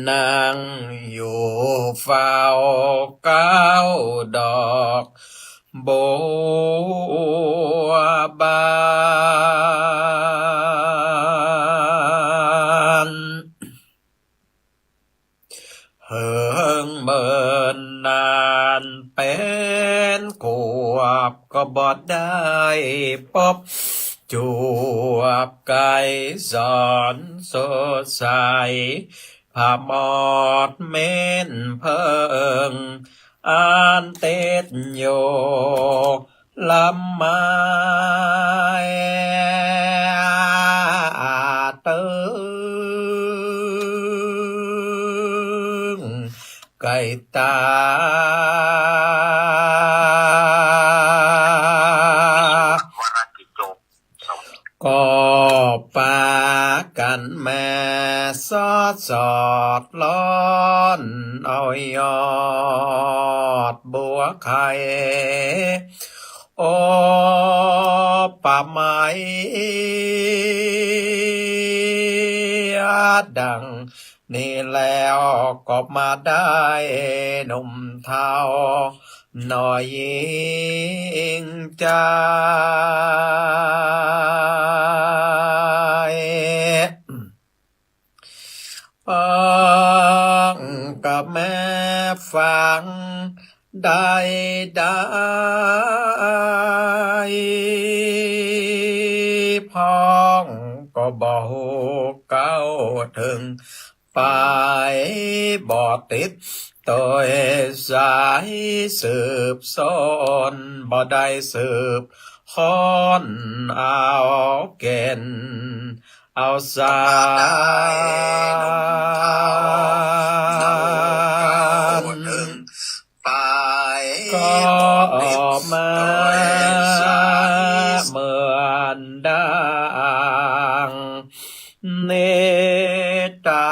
นั่งอยู่เฝ้าเก้าดอกบัวบานเฮิงเมินนานเป็นกวบก็บอดได้พบจวบไก่สอนสดใสผาหมอดเม้นเพิงอ่านเต็ดโยลำไม้เติงไก่ตาก็ปากันแม่สอดสอดล้อนเอายอดบัวไข่โอป่าไม้ดังนี่แล้วก็มาได้หนุ่มเทาหน่อยยิงใจกับแม่ฟังได้พ้องก็บอกเก้าถึงไปบ่ติดตัวสายสืบซ้อนบ่ได้สืบค้อนเอาเก่นเอาสารไปก็มาเหมือนดังเนตา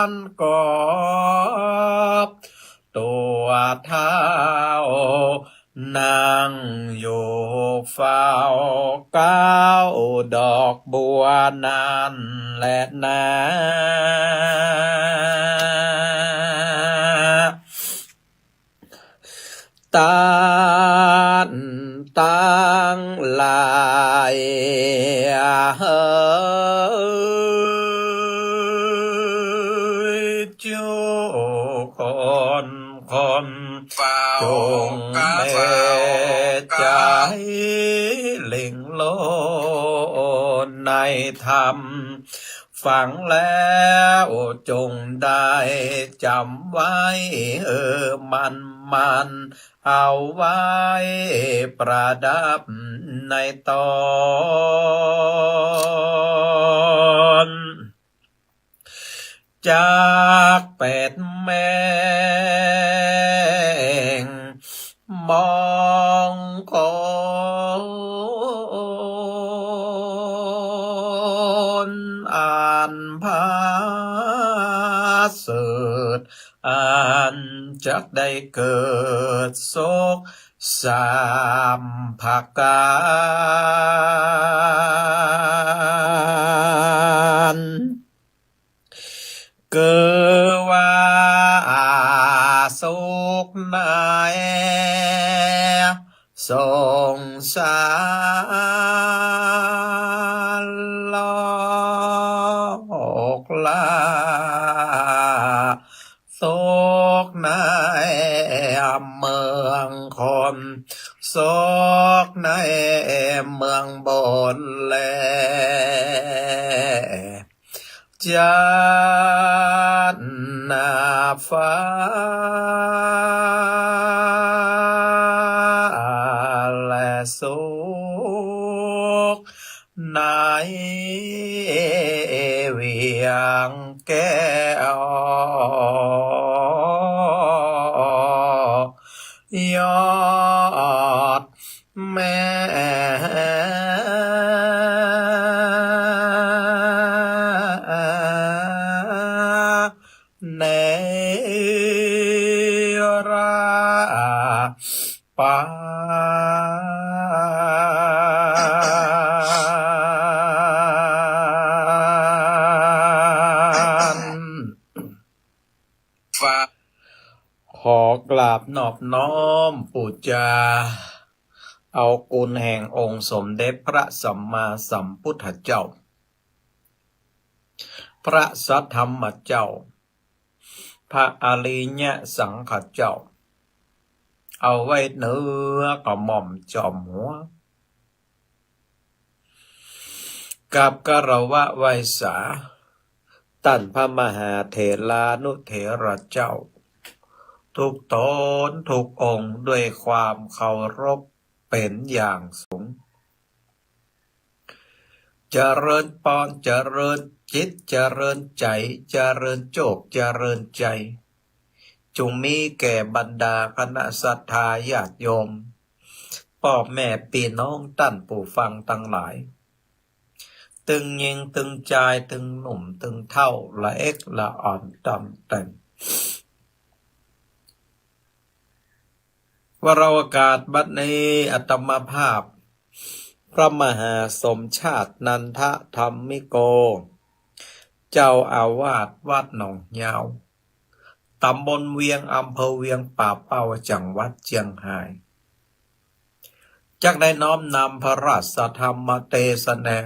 นกอบตัวเท้านางอยู่เฝ้าเก้าดอกบัวนั้นแหละนะตานตั้งลายจูคนจงเมตใจเล่งโลในธรรมฟังแล้วจงได้จำไว้มันเอาไว้ประดับในตอนจากเป็ดแมงมองคนอ่านภาษาอ่านจักได้เกิดโศกสามภาการเกิดว่าสุขนายสงสารโลกลาสุขนายเมืองคนสุขในเมืองบนแลจันนาฟ้าและสุขในเวียงแก้วยอดแม่เนราปา ราบนอบน้อมปูจาเอากุณแห่งองค์สมเด็จพระสัมมาสัมพุทธเจ้าพระสัทธรรมเจ้าพระอริยสังฆเจ้าเอาไว้เนื้อกระหม่อมจอมหัวกับกรวะไวสาตั้นพระมหาเถรานุเถระเจ้าทุกตนทุกองค์ด้วยความเคารพเป็นอย่างสูงเจริญปอนเจริญจิตเจริญใจเจริญโจกเจริญใจจงมีแก่บรรดาคณะศรัทธาญาติโยมพ่อแม่พี่น้องท่านผู้ฟังทั้งหลายตึงยิงตึงใจตึงหนุ่มตึงเท่าละเอ็กละอ่อนต่ำแต่งวโรกาสบัดนี้อัตมภาพพระมหาสมชาตินันทธรรมิโกเจ้าอาวาสวัดหนองยาวตำบลเวียงอำเภอเวียงป่าเป้าจังหวัดเชียงรายจักได้น้อมนำพระราชธรรมเทศนา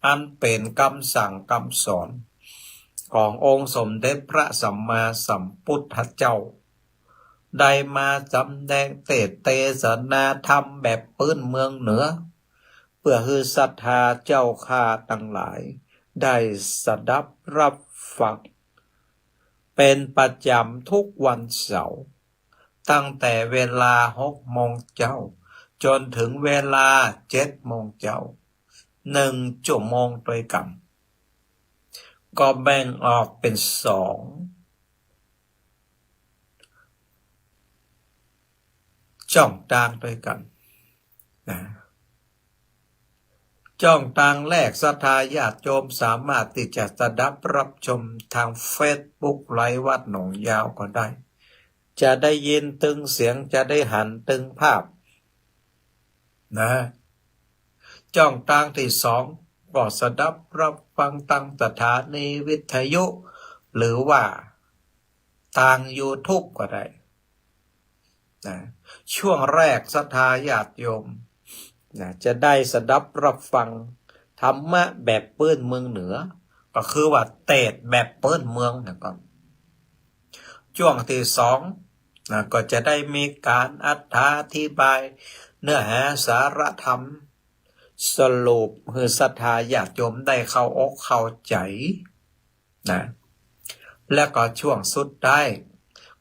อันเป็นคำสั่งคำสอนขององค์สมเด็จพระสัมมาสัมพุทธเจ้าได้มาจำแดงเทศนาธรรมแบบพื้นเมืองเหนือเพื่อให้ศรัทธาเจ้าข้าทั้งหลายได้สดับรับฟังเป็นประจำทุกวันเสาร์ตั้งแต่เวลา6 โมงเจ้าจนถึงเวลา7 โมงเจ้า1 ชั่วโมงด้วยกันก็แบ่งออกเป็น2ช่องทางด้วยกันนะช่องทางแรกศรัทธาญาติโยมสามารถที่จะสดับรับชมทางเฟซบุ๊กไลฟ์วัดหนองยาวก็ได้จะได้ยินตึงเสียงจะได้หันตึงภาพนะช่องทางที่2ก็สดับรับฟังทางสถานีวิทยุหรือว่าทาง YouTube ก็ได้นะช่วงแรกศรัทธาญาติโยมนะจะได้สดับรับฟังธรรมะแบบพื้นเมืองเหนือก็คือว่าเทศแบบพื้นเมืองนะครับช่วงที่2นะก็จะได้มีการอธิบายเนื้อหาสาระธรรมสรุปให้ศรัทธาญาติโยมได้เข้าอกเข้าใจนะและก็ช่วงสุดท้าย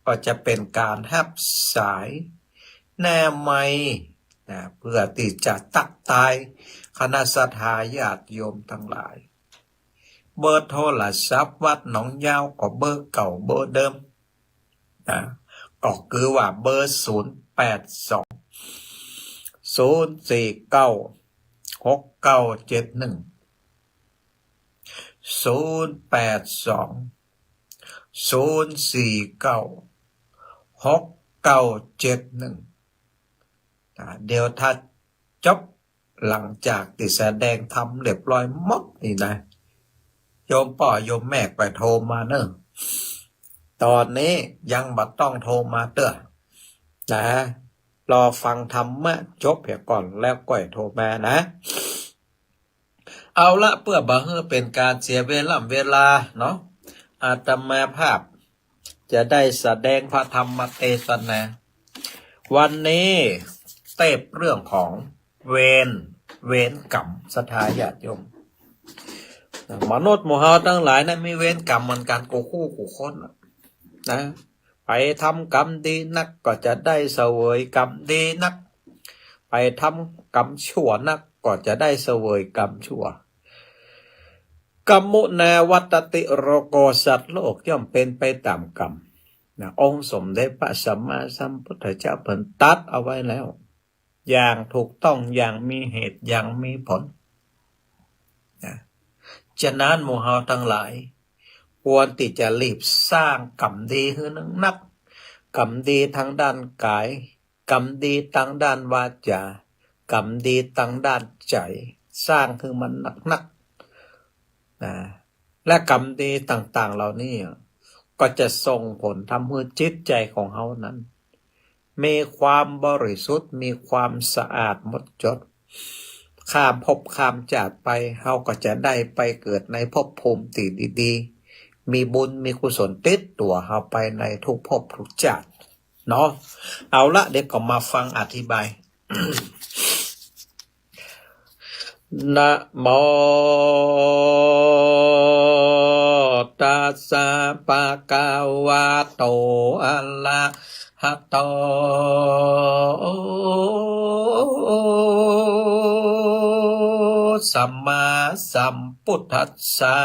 ก็จะเป็นการแฮปสายแนวใหม่นะเพื่อที่จะตักตายคณะศรัทธาญาติโยมทั้งหลายเบอร์โทรศัพท์วัดหนองยาวก็เบอร์เก่าเบอร์เดิมนะก็คือว่าเบอร์0820496971เดี๋ยวถ้าจบหลังจากที่แสดงธรรมเรียบร้อยหมดนี่นะโยมพ่อโยมแม่ไปโทรมาเนอะตอนนี้ยังบ่ต้องโทรมาเด้อนะรอฟังธรรมะจบเพียก่อนแล้วก็โทรมานะเอาละเพื่อบ่ให้เป็นการเสียเวลาเนาะอาตมาภาพจะได้แสดงพระธรรมเทศนาวันนี้เต็บเรื่องของเวรกรรมศรัทธาญาติโยมมนุษย์หมู่เฮาทั้งหลายนะมีเวรกรรมเหมือนกันกูคู่กูคนนะไปทำกรรมดีนักก็จะได้เสวยกรรมดีนักไปทำกรรมชั่วนักก็จะได้เสวยกรรมชั่วกรรมุนาวัตติโรโกสัตว์โลกย่อมเป็นไปตามกรรมนะองค์สมเด็จพระสัมมาสัมพุทธเจ้าเพิ่นตัดเอาไว้แล้วอย่างถูกต้องอย่างมีเหตุอย่างมีผลนะฉะนั้นหมู่เฮาทั้งหลายควรที่จะรีบสร้างกรรมดีให้นักกรรมดีทางด้านกายกรรมดีทางด้านวาจากรรมดีทางด้านใจสร้างคือมันนักนะและกรรมดีต่างๆเหล่านี้ก็จะส่งผลทำให้จิตใจของเฮานั้น มีความบริสุทธิ์มีความสะอาดหมดจดข้ามภพข้ามจากไปเฮาก็จะได้ไปเกิดในภพภูมิที่ดีๆมีบุญมีกุศลติดตัวเฮาไปในทุกภพทุกชาติเนาะเอาละเด็กก็มาฟังอธิบาย นะโมตัสสะภะคะวะโตอะระหะโตสัมมาสัมพุทธัสสะ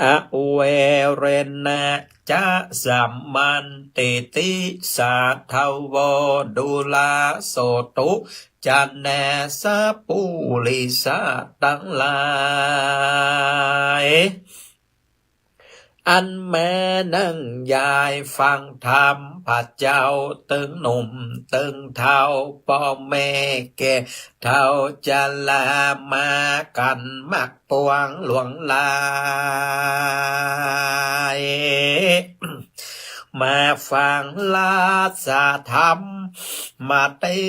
อะเวเรนะจะสัมมันติติสาทาวดุลาโสตุจันแนสะปุริสะตั้งหลายอันแม่นั่งยายฟังธรรมพระเจ้าตึงหนุ่มตึงเท่าพ่อแม่แก่เท่าจะลามากันมักปวงหลวงลายมาฟังลาสาธรรมมาติ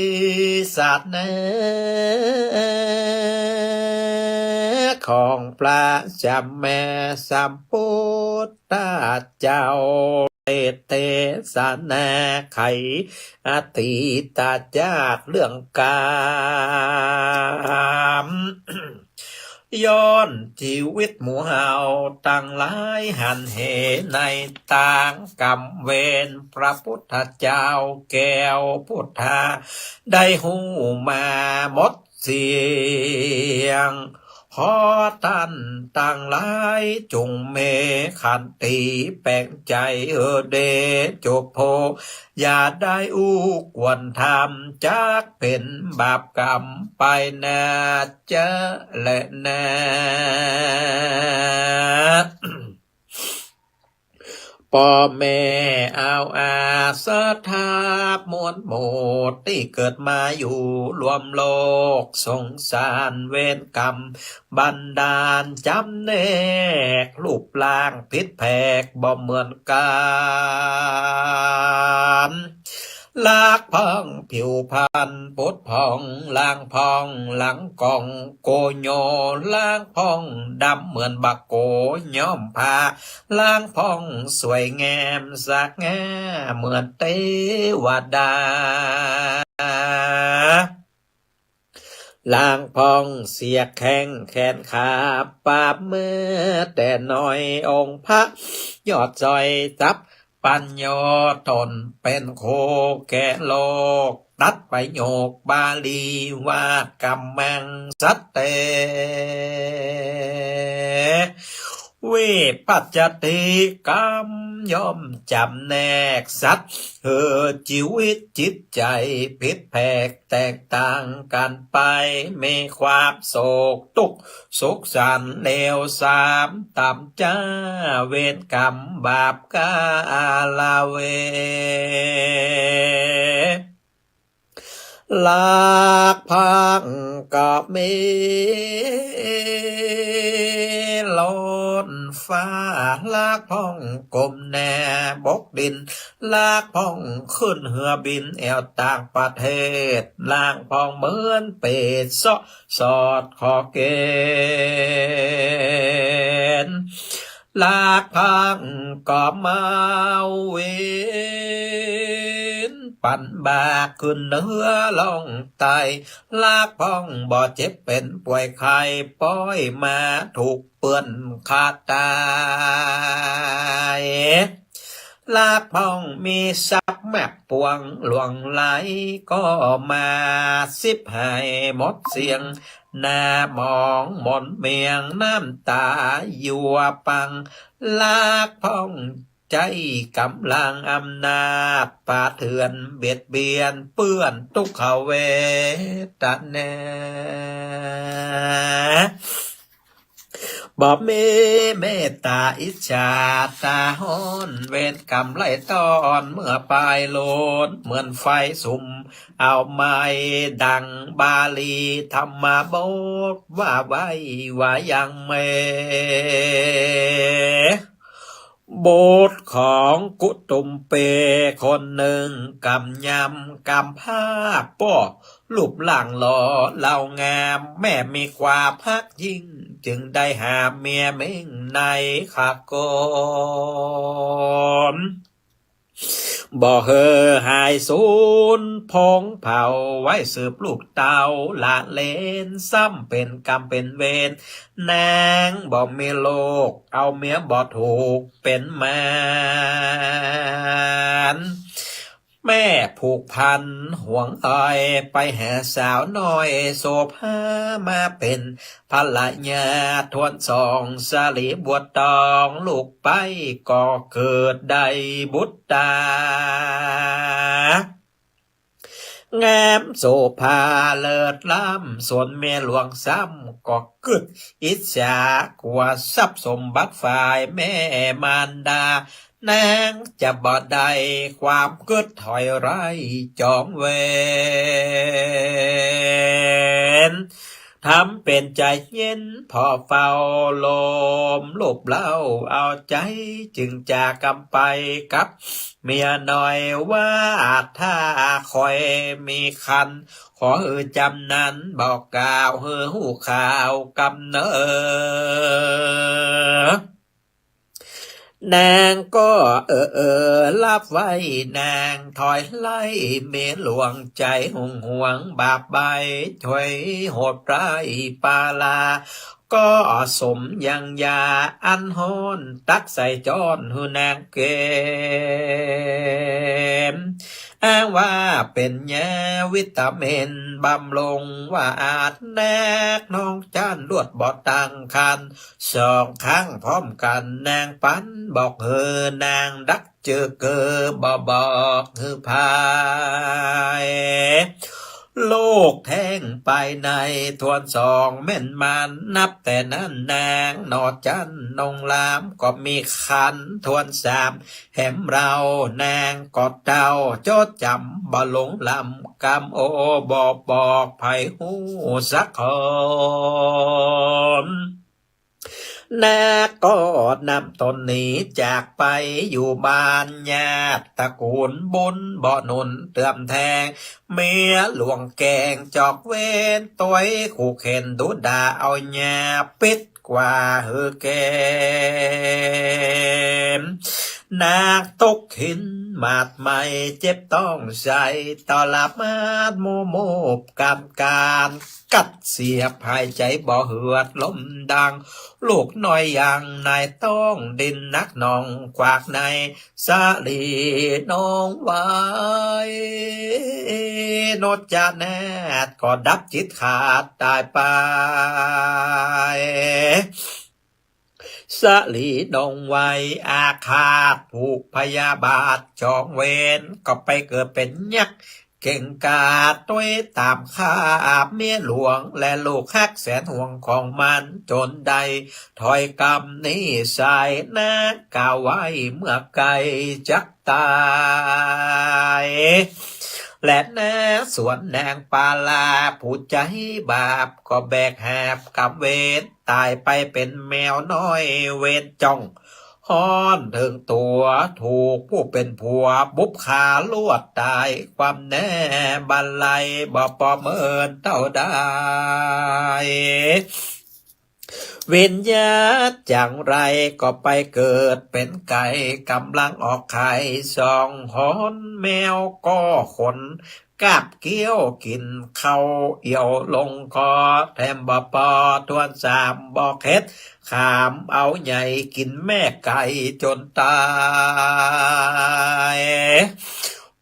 สัตเนของพระจำแม่สัมพุทธเจ้าเตสนาไขอติตาจาตเรื่องกามย้อนชีวิตหมู่เฮาตั้งหลายหันเหในต่างกรรมเวรพระพุทธเจ้าแก้วพุทธาได้หูมาหมดเสียงขอท่านต่างหลายจงเมขันติแปลงใจเดจบโพอย่าได้อู้กวนทำจากเป็นบาปกรรมไปนาจะและนาพ่อแม่เอาอาสาทามวลหมดที่เกิดมาอยู่รวมโลกสงสารเวรกรรมบันดาลจำแนกรูปร่างผิดแผกบ่เหมือนกันลากพองผิวพันปดพองล่างพองหลังกองโกโยล่างพองดำเหมือนบักโกย้อมผ้าล่างพองสวยงามสักงาเหมือนเทวดาล่างพองเสียแข้งแขนขาปาบมือแต่น้อยองค์พระยอดจอยจับปัญโยตนเป็นโคแก่โลกตัดไปโยกบาลีว่ากำมังสัตเตเวปัจจติกรรมย่อมจำแนกสัตว์ชีวิตจิตใจผิดแผกแตกต่างกันไปมีความโศกทุกข์สุขสันต์เลวสามต่ำจ้าเวรกรรมบาปกาลาเวลากพังกับเมลนฟ้าลากพ้องกลมแน่บกดินลากพ้องขึ้นเหือบินแอวต่างประเทศลากพ้องเหมือนเป็ดสอดคอเกณฑ์ลากพังก็มาเวนปั่นบากขึ้นเนื้อลงไตลากพ้องบ่เจ็บเป็นป่วยไข้ป้อยมาถูกเปื้อนขาดตายลากพ้องมีซับแมบปวงหลวงไหลก็มาสิบให้หมดเสียงหน้ามองหมนเมียงน้ำตายัวปังลากพ้องใจกำลังอำนาจป่าเถื่อนเบียดเบียนเปื้อนทุกขเวทนาบ่มีเมตตาอิจฉาตาฮ้อนเวรกรรมไล่ตอนเมื่อปลายโลดเหมือนไฟสุมเอาไม้ดังบาลีธรรมบทว่าไว้ว่ายังเม บทของกุตุมเปคนหนึ่งกำยำกำผ้าป้อรูปหลังหล่อเหล่างามแม่มีความพักยิ่งจึงได้หาเมียเม่งในขากรบ่เฮอหายสูญพงเผาไว้สืบลูกเต่าหลานเลนซ้ำเป็นกรรมเป็นเวรนางบ่มีโลกเอาเมียบ่ถูกเป็นมารแม่ผูกพันห่วงอ้อยไปหาสาวน้อยโสภามาเป็นภรรยาทวนสองสาลีบวชตองลูกไปก็เกิดได้บุตรตางามโสภาเลิศล้ำส่วนเมียหลวงซ้ำก็กึดอิจฉากว่าทรัพย์สมบัติฝ่ายแม่มารดานางจะบ่ได้ความกึดถอยไรจองเวรทำเป็นใจเย็นพอเฝ้าลมลูบเล่าเอาใจจึงจากกำไปกับเมียหน่อยว่าถ้าคอยมีคันขอจำนั้นบอกกล่าวหูข่าวกำเนิดนางก็รับไว้นางถอยไล่เมียหลวงใจห่วงบาปใบถอยโหดร้ายปาลาก็สมยังยาอันโหนตักใส่จอนหูนางเกมอ้างว่าเป็นยาวิตามินบำรุงว่าอาจแนกน้องจานลวดบอดตังคันสองข้างพร้อมกันนางปันบอกนางดักเจอเกอบอบอกพายโลกแท่งไปในทวนสองแม่นมันนับแต่นั้นนางนอจันนงลามก็มีขันทวนสามแหมเรานางกอดเจ้าจดจำบ่หลงลำกำโอบอกไผหูสักคนนาก็นำตนนี้จากไปอยู่บ้านญาติตระกูลบุญบ่หนุนเติมแทงเมียหลวงแกงจอกเวนตัวขู่เข็นดูด่าเอาญาปิดกว่าแกมนาตกหินมาดไม่เจ็บต้องใจต่อละมาดโมบการกัดเสียบหายใจบ่เหือดลมดังลูกน้อยอย่างนายต้องดินนักนองกวากในสาลีน้องไว้โนดจาแนดก็ดับจิตขาดตายไปสลีดงไว้อาฆาตผูกพยาบาทจองเวรก็ไปเกิดเป็นยักษ์เก่งกาจด้วยตามข้าเมียหลวงและลูกฮักแสนห่วงของมันจนใดถอยกรรมนี้สายนากาวไว้เมื่อไกลจักตายและแน่ส่วนนางปาลาผู้ใจบาปก็แบกหาบกับเวรตายไปเป็นแมวน้อยเวรจ้องฮ้อนถึงตัวถูกผู้เป็นผัวบุบขาลวดตายความแน่บันไลบ่ประเมินเท่าได้เวียนญาติจังไรก็ไปเกิดเป็นไก่กำลังออกไข่สองหอนแมวก็ขนกาบเกี้ยวกินเข้าเอี่ยวลงคอแถมบ่ปอทวนสามบอกเฮ็ดขามเอาใหญ่กินแม่ไก่จนตาย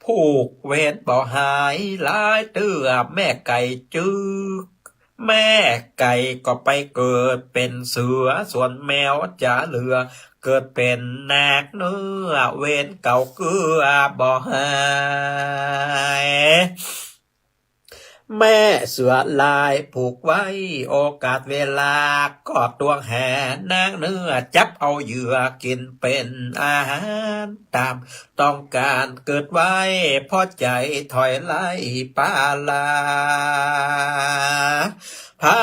ผูกเวรบ่หายหลายเตื้อแม่ไก่จึกแม่ไก่ก็ไปเกิดเป็นเสือส่วนแมวจะเหลือเกิดเป็นนาคเนื้อเวรเก่าเกลือบ่หายแม่เสือลายผูกไว้โอกาสเวลาก็ตวงแห่นางเนื้อจับเอาเหยื่อกินเป็นอาหารตามต้องการเกิดไว้พอใจถอยไล่ปาลาพา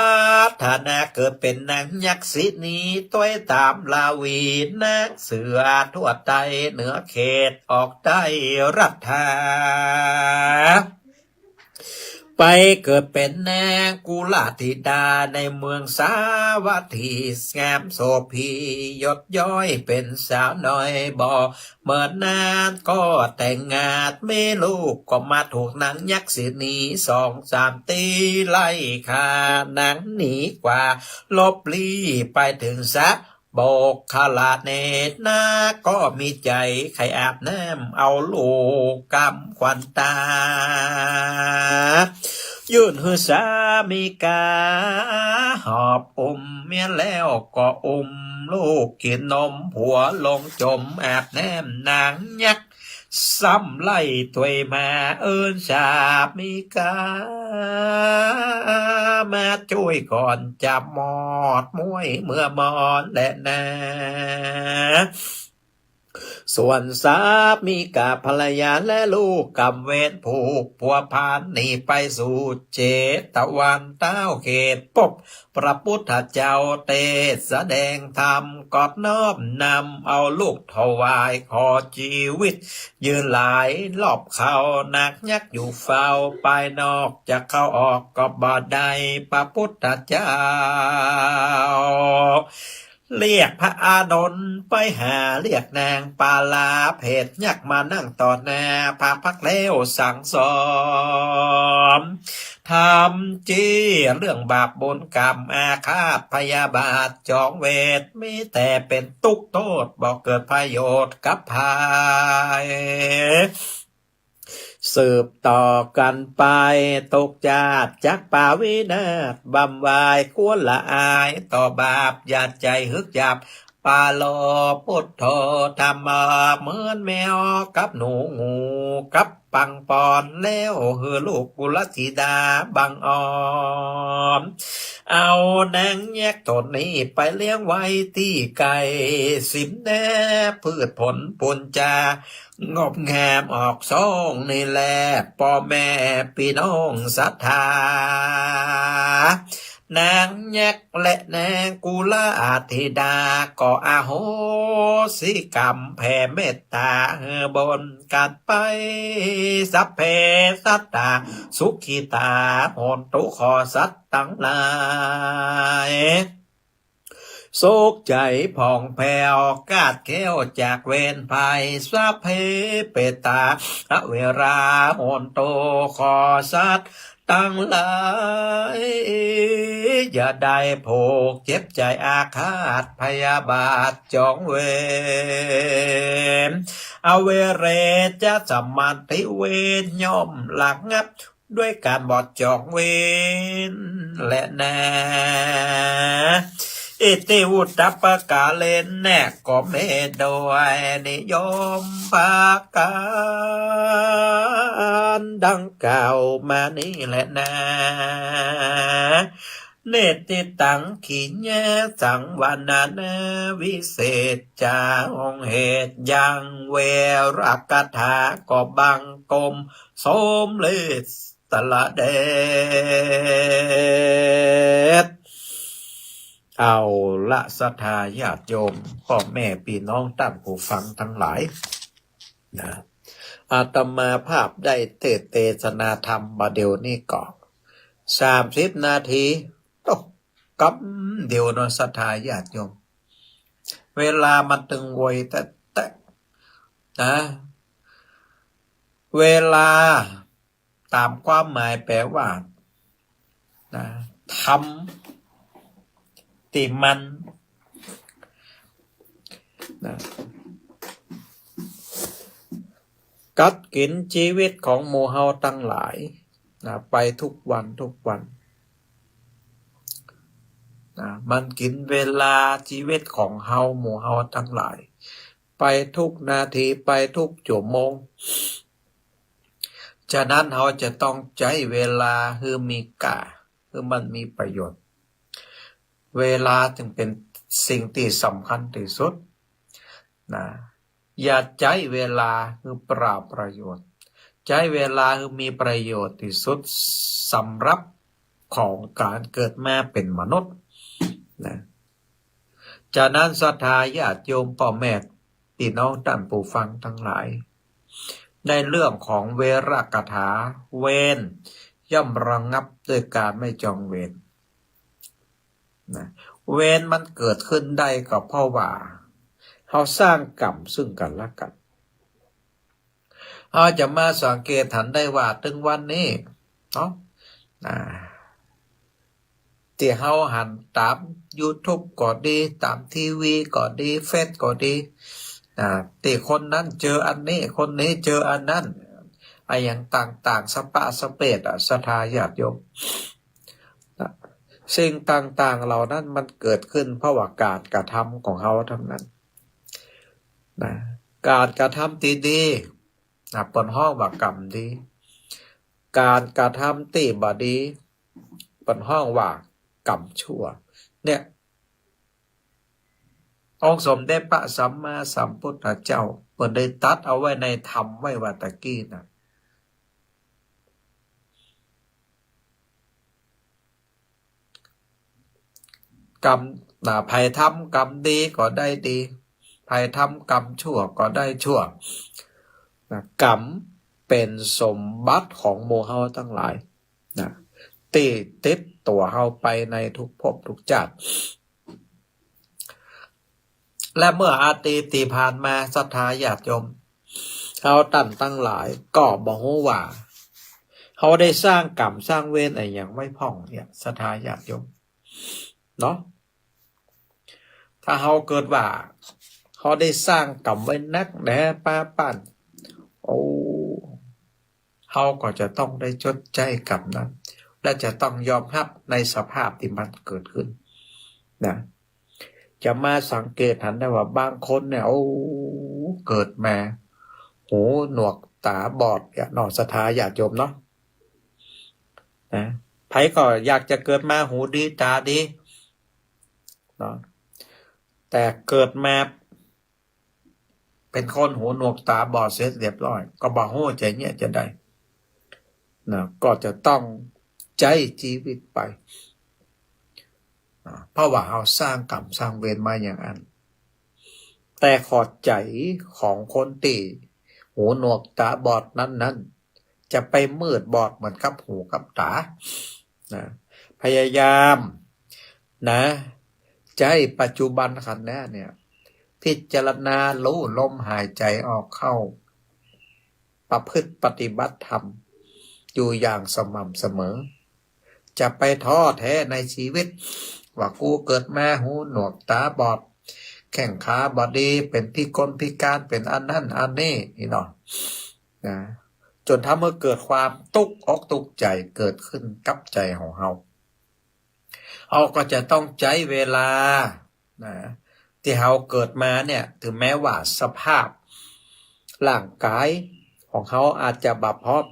ทา นาเกิดเป็นนางยักษ์สินีต้วยตามลาวีนางเสือทั่วไตเหนือเขตออกได้รัฐาไปเกิดเป็นนางกุลธิดาในเมืองสาวัตถีงามโสภียศย้อยเป็นสาวน้อยบ่เมื่อนานก็แต่งงานไม่ลูกก็มาถูกนางยักษ์สินี2-3 ตีไล่ฆ่านางหนีกว่าลบลี้ไปถึงสะโบกขลาเนตรนาก็มีใจใครอาบน้ำเอาลูกกำควันตายื่นหือสามีกาหอบเมียแล้วก็ลูกกินนมผัวลงจมอาบน้ำนางยักษ์ซ้ำไล่ถวยมาสามีกามาช่วยก่อนจับหมอดมวยเมื่อมอนและนาส่วนสามีกับภรรยาและลูกกำเวรผูกพัวพันหนีไปสู่เจตวันเต้าเขตพบพระพุทธเจ้าเตแสดงธรรมกอดน้อมนำเอาลูกถวายขอชีวิตยืนหลายรอบเขานักยักอยู่เฝ้าไปนอกจะเข้าออกก็บ่ได้พระพุทธเจ้าเรียกพระอานนท์ไปหาเรียกนางปาลาเพจยักมานั่งต่อหน้าพาพักแล้วสั่งสอนทำจีเรื่องบาปบุญกรรมอาฆาตพยาบาทจองเวทมีแต่เป็นทุกข์โทษบอกเกิดประโยชน์กับภายสืบต่อกันไปตกจาดจักป่าวินาศบำวายควรละอายต่อบาปอย่าใจฮึกยับปาโลพุทโธธรรมเหมือนแมวกับหนูงูกับปังปอนแล้วลูกกุลธิดาบังอ่อนเอานางแยกตนนี้ไปเลี้ยงไว้ที่ไก่สิมแน่พืชผลปุญจางบงามออกซ่องนี่แหละพ่อแม่พี่น้องศรัทธานางยักษ์และนางกุลธิดาก็อาโหสิกรรมแผ่เมตตาบนกันไปสัพเพสัตตาสุขิตาโหนตุขอสัตว์ทั้งหลายโศกใจผ่องแผ้วกาดแก้วจากเวรภัยสัพเพเปตาเวราโหนโตขอสัตว์ตั้งหลายอย่าได้ผูกเจ็บใจอาฆาตพยาบาทจองเวรอเวเรจะสมาธิเวนย่อมหลักงับด้วยการบอดจองเวนและนาอิติวุตตปกาเลนแนกก็เมโดยนิยมปาการดังเก่ามานี่แหละนะเนติตังขีญะสังวานานาวิเศษจาองเหตุยังเวรกถาก็บังกลมสมเลสตละเดชเอาละศรัทธาญาติโยมพ่อแม่พี่น้องตั้งผู้ฟังทั้งหลายนะอาตมาภาพได้เทศนาธรรมมาเดี๋ยวนี้ก่อน30 นาทีตกกำเดียวนะศรัทธาญาติโยมเวลามันตึงไวแต่นะเวลาตามความหมายแปลว่านะทำที่มันนะกัดกินชีวิตของหมู่เฮาทั้งหลายนะไปทุกวันนะมันกินเวลาชีวิตของเฮาหมู่เฮาทั้งหลายไปทุกนาทีไปทุกชั่วโมงฉะนั้นเราจะต้องใช้เวลาให้มีค่าให้มันมีประโยชน์เวลาจึงเป็นสิ่งที่สำคัญที่สุดนะอย่าใช้เวลาให้เปล่าประโยชน์ใช้เวลาให้มีประโยชน์ที่สุดสำหรับ ของการเกิดมาเป็นมนุษย์นะจากนั้นศรัทธาญาติโยมพ่อแม่พี่น้องท่านผู้ฟังทั้งหลายในเรื่องของเวรกถาเวรย่อมระงับด้วยการไม่จองเวรนะเวรมันเกิดขึ้นได้ก็เพราะว่าเขาสร้างกรรมซึ่งกันและกันเราจะมาสังเกตเห็นได้ว่าถึงวันนี้เนาะที่เฮาหันตาม YouTube ก็ดีตามทีวีก็ดีเฟซก็ดีที่คนนั้นเจออันนี้คนนี้เจออันนั้นไอ้อย่างต่างๆสปะสเปดศรัทธาญาติโยมสิ่งต่างๆเหล่านั้นมันเกิดขึ้นเพราะว่าการกระทำของเขาทั้งนั้นการกระทำที่ดีเปิดห้องว่ากรรมดีการกระทำที่บ่ดีเปิดห้องว่ากรรมชั่วเนี่ยองค์สมเด็จพระสัมมาสัมพุทธเจ้าเปิดได้ตัดเอาไว้ในธรรมไว้ว่าตะกี้นะกรรมภัยทำกรรมดีก็ได้ดีภัยทำกรรมชั่วก็ได้ชั่วกรรมเป็นสมบัติของโมเฮาทั้งหลายติดตัวเฮาไปในทุกภพทุกชาติและเมื่ออาทิตย์ที่ผ่านมาศรัทธาญาติโยมเฮาตั้งหลายก็บ่ฮู้ว่าเฮาได้สร้างกรรมสร้างเวรอะไรอย่างไม่พ่องเนี่ยศรัทธาญาติโยมเนาะถ้าเฮาเกิดว่าเฮาได้สร้างกรรมไว้นักแหน่ป้าปั่นเฮาก็จะต้องได้ชดใช้กรรมนั้นและจะต้องยอมรับในสภาพที่มันเกิดขึ้นนะจะมาสังเกตเห็นได้ว่าบางคนเนี่ยเกิดมาหูหนวกตาบอดอย่านอนศรัทธาญาติโยมเนาะไผก็อยากจะเกิดมาหูดีตาดีเนาะแต่เกิดมาเป็นคนหูหนวกตาบอดเสร็จเรียบร้อยก็บ่ฮู้ใจเนี่ยจะได้นะก็จะต้องใจชีวิตไปเพราะว่าเราสร้างกรรมสร้างเวรมาอย่างนั้นแต่ขอใจของคนตีหูหนวกตาบอดนั้นจะไปมืดบอดเหมือนกับหูกับตาพยายามใจปัจจุบันขันแน่เนี่ยพิจารณารู้ลมหายใจออกเข้าประพฤติปฏิบัติธรรมอยู่อย่างสม่ำเสมอจะไปท้อแท้ในชีวิตว่ากูเกิดมาหูหนวกตาบอดแข้งขาบอดีเป็นพิกลพิการเป็นอันนั้นอันนี้นี่เนาะจนทำให้เกิดความตุกอกตุกใจเกิดขึ้นกับใจของเราก็จะต้องใช้เวลาที่เราเกิดมาเนี่ยถึงแม้ว่าสภาพร่างกายของเขาอาจจะบพร้อม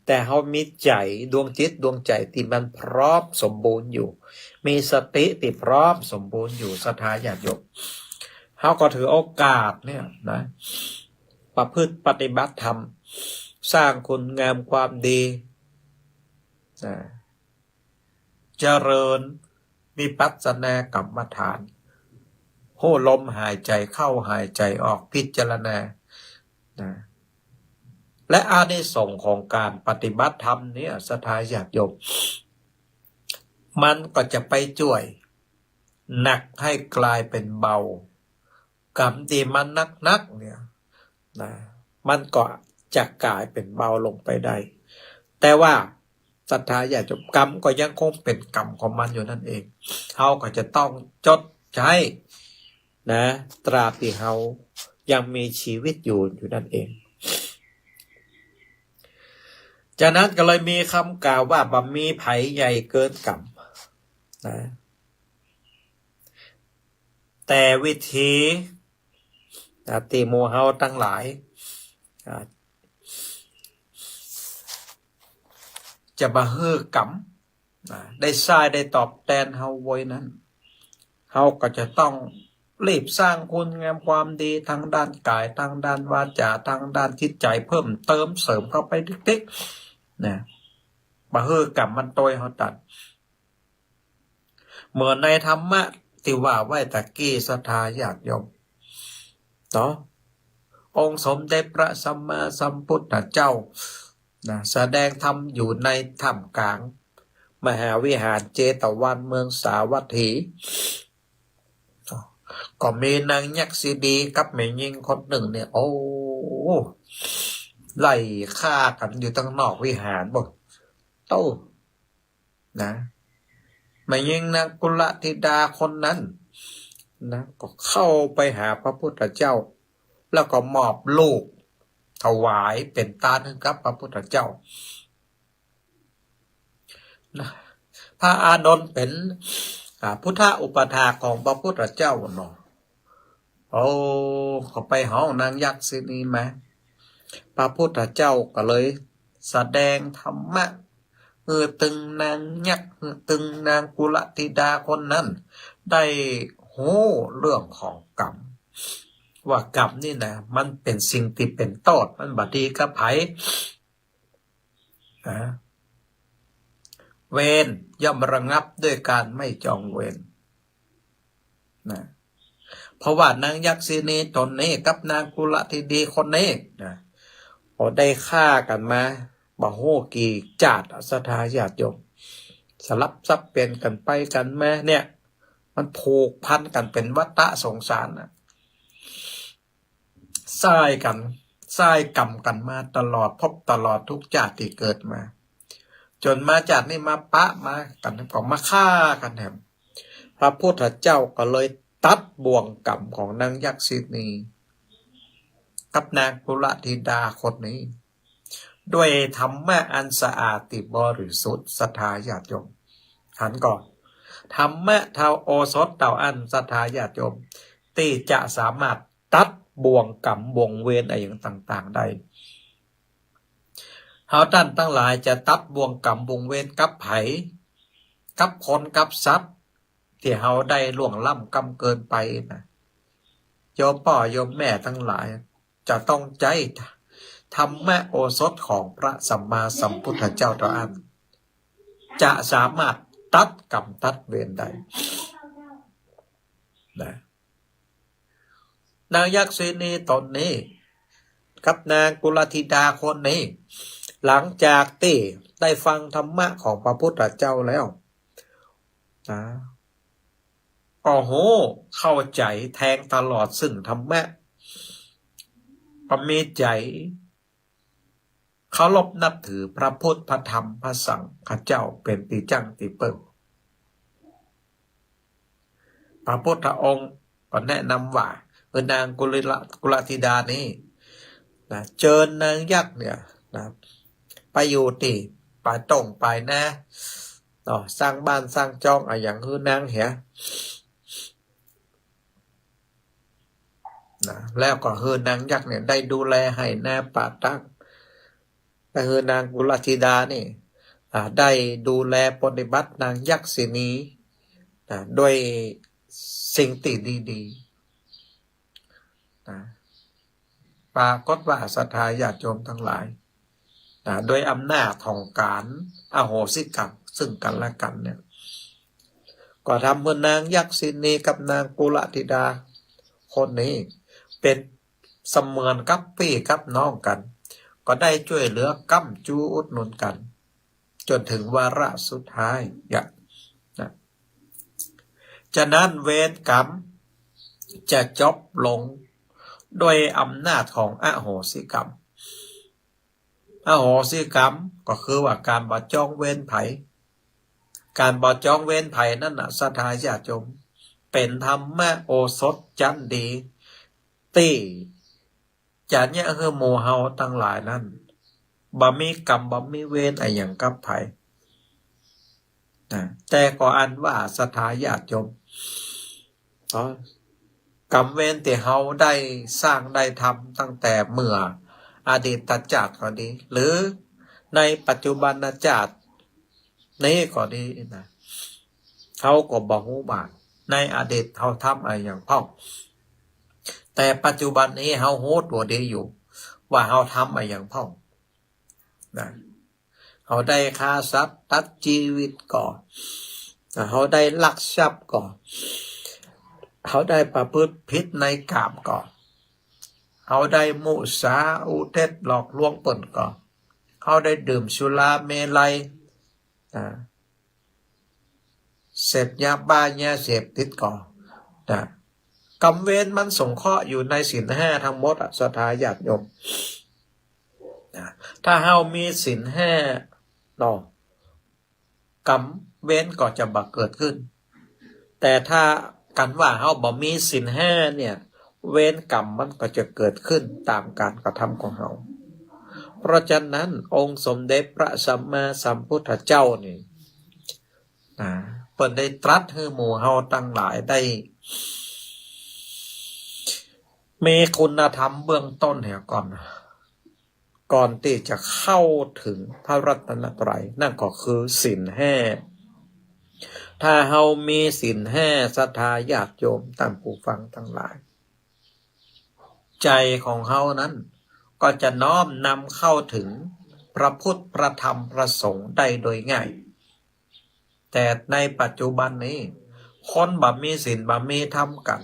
แต่เขามีใจดวงจิตดวงใจที่มันพร้อมสมบูรณ์อยู่มีสติที่พร้อมสมบูรณ์อยู่ศรัทธาญาติโยมเขาก็ถือโอกาสเนี่ยประพฤติปฏิบัติธรรมสร้างคุณงามความดีเจริญวิปัสสนากรรมฐานโห่ลมหายใจเข้าหายใจออกพิจารณาและอานิสงส์ของการปฏิบัติธรรมเนี่ยศรัทธาญาติโยมมันก็จะไปช่วยหนักให้กลายเป็นเบากรรมที่มันนักเนี่ยมันก็จะกลายเป็นเบาลงไปได้แต่ว่าศรัทธาญาติโยมกรรมก็ยังคงเป็นกรรมของมันอยู่นั่นเองเขาก็จะต้องจดใช้ตราบที่เขายังมีชีวิตอยู่นั่นเองจากนั้นก็เลยมีคำกล่าวว่าบ่มีไผใหญ่เกินกรรมแต่วิธีที่หมู่เฮาทั้งหลายจะบ่ฮื้อกรรมได้ทรายได้ตอบแทนเฮาไว้นั้นเฮาก็จะต้องรีบสร้างคุณงามความดีทางด้านกายทางด้านวาจาทางด้านจิตใจเพิ่มเติมเสริมเข้าไปเล็กๆ บ่ฮือกรรมมันโตยเฮาตัดเหมือนในธรรมะที่ว่าไว้ตะกี้ศรัทธาญาติโยมเนาะองค์สมเด็จพระสัมมาสัมพุทธเจ้านะแสดงธรรมอยู่ในถ้ำกลางมหาวิหารเจตวันเมืองสาวัตถีก็มีนางยักษ์ซีดีกับแม่หญิงคนหนึ่งเนี่ยโอ้ไล่ฆ่ากันอยู่ตั้งนอกวิหารบอกโต้นะแม่หญิงนางกุลธิดาคนนั้นนะก็เข้าไปหาพระพุทธเจ้าแล้วก็มอบลูกถวายเป็นตาหนึ่งกับพระพุทธเจ้านะพระอานนท์เป็นพุทธอุปถาของพระพุทธเจ้าเนาะโอ้เขาไปห้องนางยักษ์สินีไหมพระพุทธเจ้าก็เลยแสดงธรรมะตึงนางยักษ์ตึงนางกุลธิดาคนนั้นได้โหเรื่องของกรรมว่ากรรมนี่นะมันเป็นสิ่งที่เป็นโทษมันบดีกับไผเวรย่อมระงับด้วยการไม่จองเวรนะเพราะว่านางยักษ์สีนีตนนี้กับนางกุลธิดีคนนี้นะพอได้ฆ่ากันมาบ่โหกี่จาดศรัทธาญาติโยมสลับซับเปลี่ยนกันไปกันมาเนี่ยมันผูกพันกันเป็นวัฏสงสารนะสร้างกรรมกันมาตลอดพบตลอดทุกชาติที่เกิดมาจนมาจากนี่มาปะมากันก็มาฆ่ากันแถมพระพุทธเจ้าก็เลยตัดบ่วงกรรมของนางยักษ์สีนีกับนางกุลธิดาคนนี้ด้วยธรรมะอันสะอาดที่บริสุทธิ์ศรัทธาญาติโยมหันก่อนธรรมะเท่าโอสถเท่าอันศรัทธาญาติโยมที่จะสามารถตัดบ่วงกรรมบ่วงเวรอะไรอย่างต่างๆได้เฮาท่านทั้งหลายจะตัดบ่วงกรรมบ่วงเวรกับไผกับคนกับทรัพย์ที่เฮาได้ล่วงล้ำกรรมเกินไปนะโยมพ่อโยมแม่ทั้งหลายจะต้องใจธรรมะโอสถของพระสัมมาสัมพุทธเจ้าตรัสจะสามารถตัดกรรมตัดเวรได้นะนางยักษ์สีนีตนนี้กับนางกุลธิดาคนนี้หลังจากที่ได้ฟังธรรมะของพระพุทธเจ้าแล้วนะก็โหเข้าใจแทงตลอดซึ่งธรรมะก็มีใจเคารพนับถือพระพุทธพระธรรมพระสังฆเจ้าเป็นที่จังที่เปิ่มพระพุทธองค์ก็แนะนำว่านางกุลธิดานี้นะเชิญนางยักษ์เนี่ยนะไปอยู่ที่ป่าตงไปนะสร้างบ้านสร้างจ้องอะไรอย่างคือนางเหียนะแล้วก็นางยักษ์เนี่ยได้ดูแลให้แน่ป่าตั้งแต่นางกุลธิดานี่ได้ดูแลปฏิบัตินางยักษ์สีนีด้วยสิ่งที่ดีๆนะปรากฏว่าศรัทธาญาติโยมทั้งหลายโดยอำนาจของการอโหสิกรรมซึ่งกันและกันเนี่ยก็ทำเมื่อนางยักษ์สีนีกับนางกุลธิดาคนนี้เป็นเสมือนกับพี่กับน้องกันก็ได้ช่วยเหลือก้ำจูอุดหนุนกันจนถึงวาระสุดท้ายนะฉะนั้นเวรกรรมจะจบลงโดยอำนาจของอโหสิกรรมอโหสิกรรมก็คือว่าการบ่จองเวรไผการบ่จองเวรไผนั่นน่ะศรัทธาญาติโยมเป็นธรรมะโอสถจันดีตีจะเนี่ยคือโมเฮาทั้งหลายนั้นบ่มีกรรมบ่มีเวรอะไรอย่างกับไผนะแต่ก็อันว่าศรัทธาญาติโยมกรรมเวรที่เฮาได้สร้างได้ทำตั้งแต่เมื่ออดีตชาติก็ดีหรือในปัจจุบันชาตินี้ก็ดีนะเขาก็บ่ฮู้บาดในอดีตเขาทำอะไรอย่างพ่อแต่ปัจจุบันนี้เขาโหตัวดีอยู่ว่าเขาทำอะไรอย่างพ่อนะ เขาได้ฆ่าสัตว์ตัดชีวิตก่อนเขาได้ลักทรัพย์ก่อนเขาได้ประพฤติผิดในกามก่อนเขาได้มุสาอุเทศหลอกลวงเปิ่นก่อนเขาได้ดื่มสุราเมลัยเสพยาบ้ายาเสพติดก่อนกรรมเวรมันสงเคราะห์อยู่ในศีลห้าทั้งหมดศรัทธาญาติโยมถ้าเฮามีศีลห้าเนาะกรรมเวรก็จะบักเกิดขึ้นแต่ถ้ากันว่าเฮาบ่มีศีลห้าเนี่ยเวรกรรมมันก็จะเกิดขึ้นตามการกระทำของเฮาเพราะฉะนั้นองค์สมเด็จพระสัมมาสัมพุทธเจ้านี่เพิ่นได้ตรัสให้หมู่เฮาทั้งหลายได้มีคุณธรรมเบื้องต้นเนี่ยก่อนที่จะเข้าถึงพระรัตนตรัยนั่นก็คือศีลห้าถ้าเฮามีศีลห้าศรัทธาญาติโยมตามผู้ฟังทั้งหลายใจของเฮานั้นก็จะน้อมนำเข้าถึงพระพุทธพระธรรมพระสงฆ์ได้โดยง่ายแต่ในปัจจุบันนี้คนบ่มีศีลบ่มีธรรมกัน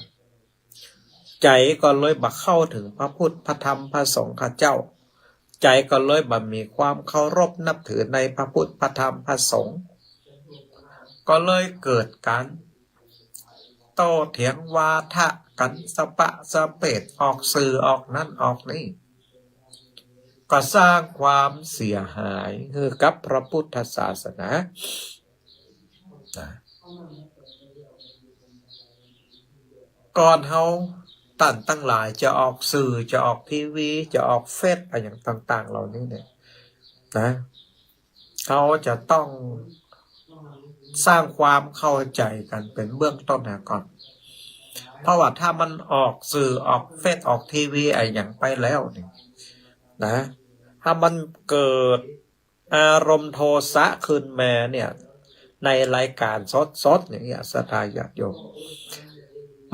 ใจก็เลยบ่เข้าถึงพระพุทธพระธรรมพระสงฆ์ข้าเจ้าใจก็เลยบ่มีความเคารพนับถือในพระพุทธพระธรรมพระสงฆ์ก็เลยเกิดการโต้เถียงวาทะกันสปะสเปดออกสื่อออกนั่นออกนี่ก็สร้างความเสียหายคือกับพระพุทธศาสนาก่อนเฮาตั้งหลายจะออกสื่อจะออกทีวีจะออกเฟซอะไรอย่างต่างๆเหล่านี้เนี่ยเขาจะต้องสร้างความเข้าใจกันเป็นเบื้องต้นก่อนเพราะว่าถ้ามันออกสื่อออกเฟซออกทีวีอะไรอย่างไปแล้วนี่ถ้ามันเกิดอารมณ์โทสะขึ้นมาเนี่ยในรายการสดอย่างเงี้ยศรัทธาญาติโยม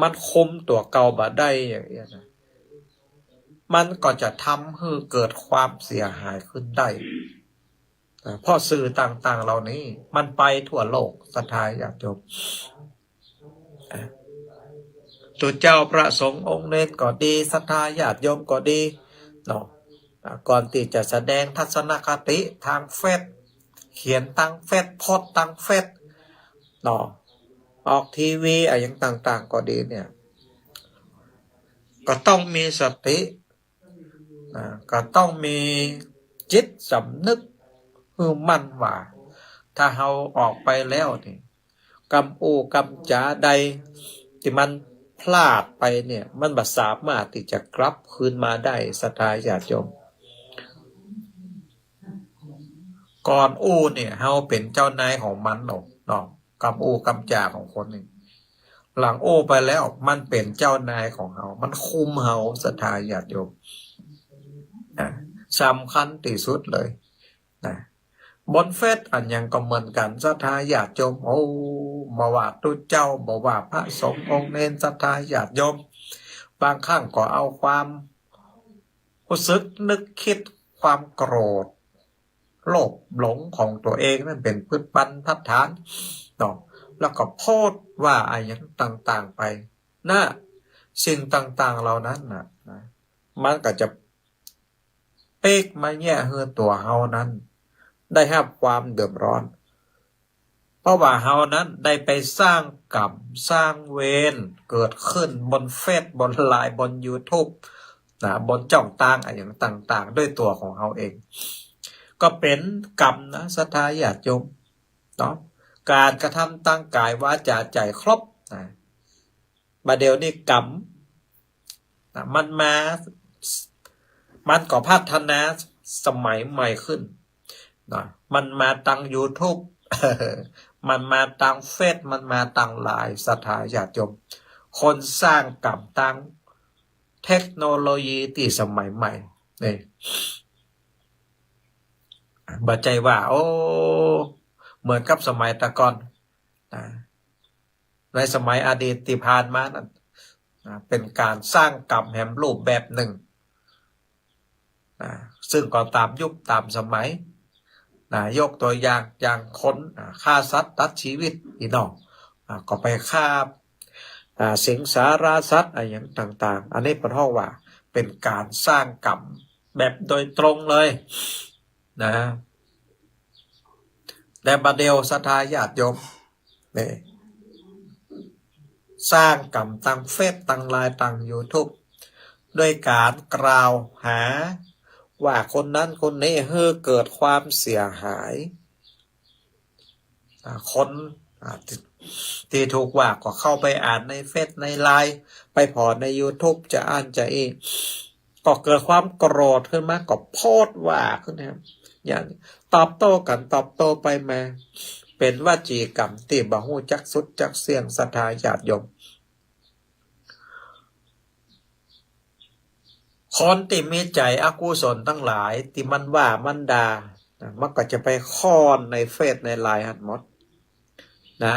มันคุมตัวเก่าบ่ได้อย่างเงี้ยนะมันก็จะทำให้เกิดความเสียหายขึ้นได้เพราะสื่อต่างๆเหล่านี้มันไปทั่วโลกศรัทธาญาติโยมตัวเจ้าพระสงฆ์องค์เนรก็ดีศรัทธาญาติโยมก็ดีเนาะก่อนที่จะแสดงทัศนคติทางเฟซเขียนตั้งเฟซโพสต์ตั้งเฟซเนาะออกทีวีอะไรอย่างต่างๆก็ดีเนี่ยก็ต้องมีสติก็ต้องมีจิตสำนึกคือมั่นว่าถ้าเราออกไปแล้วนี่กำอู้กำจาใดที่มันพลาดไปเนี่ยมันบ่สามารถที่จะกลับคืนมาได้ศรัทธาญาติโยมก่อนอู้เนี่ยเราเป็นเจ้านายของมันเนาะกำอู้กำจาของคนนี่หลังอู้ไปแล้วมันเป็นเจ้านายของเรามันคุมเราศรัทธาญาติโยมสำคัญที่สุดเลยบนเฟซอันยังก็เหมือนกันศรัทธาญาติโยมบ่ว่าตุเจ้าบ่ว่าพระสงฆ์องค์เนรศรัทธาญาติโยมบางครั้งก็เอาความรู้สึกนึกคิดความโกรธโลภหลงของตัวเองนั่นเป็นพื้นบรรทัดฐานเนาะแล้วก็โพสต์ว่าอะไรอย่างต่างๆไปสิ่งต่างๆเหล่านั้นมันก็จะเป๊กมาแย่เฮือตัวเฮานั้นได้รับความเดือดร้อนเพราะว่าเฮานั้นได้ไปสร้างกรรมสร้างเวรเกิดขึ้นบนเฟซบนไลน์บน YouTube บนจ่องต่างอะไรอย่างต่างๆด้วยตัวของเฮาเองก็เป็นกรรมศรัทธาญาติโยมเนาะการกระทำตั้งกายวาจาใจครบบัดเดี๋ยวนี้กรรมมันก็พัฒนาสมัยใหม่ขึ้นมันมาตั้ง YouTube มันมาตั้งเฟซมันมาตั้งไลน์ศรัทธาญาติโยมคนสร้างกรรมตั้งเทคโนโลยีที่สมัยใหม่นี่บัดใจว่าเหมือนกับสมัยตะก่อนในสมัยอดีตที่ผ่านมานั้นเป็นการสร้างกรรมแห่งรูปแบบหนึ่งซึ่งก็ตามยุคตามสมัย ยกตัวอย่างคนฆ่าสัตว์ตัดชีวิตพี่น้องก็ไปฆ่าสิงสาราสัตว์อะไรอย่างต่างๆอันนี้เป็นห้องว่าเป็นการสร้างกรรมแบบโดยตรงเลยนะแต่บัดเดียวศรัทธาญาติโยมเนี่ยสร้างกรรมตั้งเฟซตั้งไลน์ตั้งYouTubeด้วยการกล่าวหาว่าคนนั้นคนนี้เกิดความเสียหายคนที่ถูกว่าก็เข้าไปอ่านในเฟซในไลน์ไปพอใน YouTube จะอ่านจะเองก็เกิดความโกรธขึ้นมาก็โพสต์ว่าขึ้นนะครับอย่างตอบโต้กันตอบโต้ไปมาเป็นวจีกรรมที่บ่ฮู้จักสุดจักเสียงศรัทธาญาติโยมคนที่มีใจอกุศลทั้งหลายที่มันว่ามันด่ามันก็จะไปค้อนในเฟซในไลน์หัดหมดนะ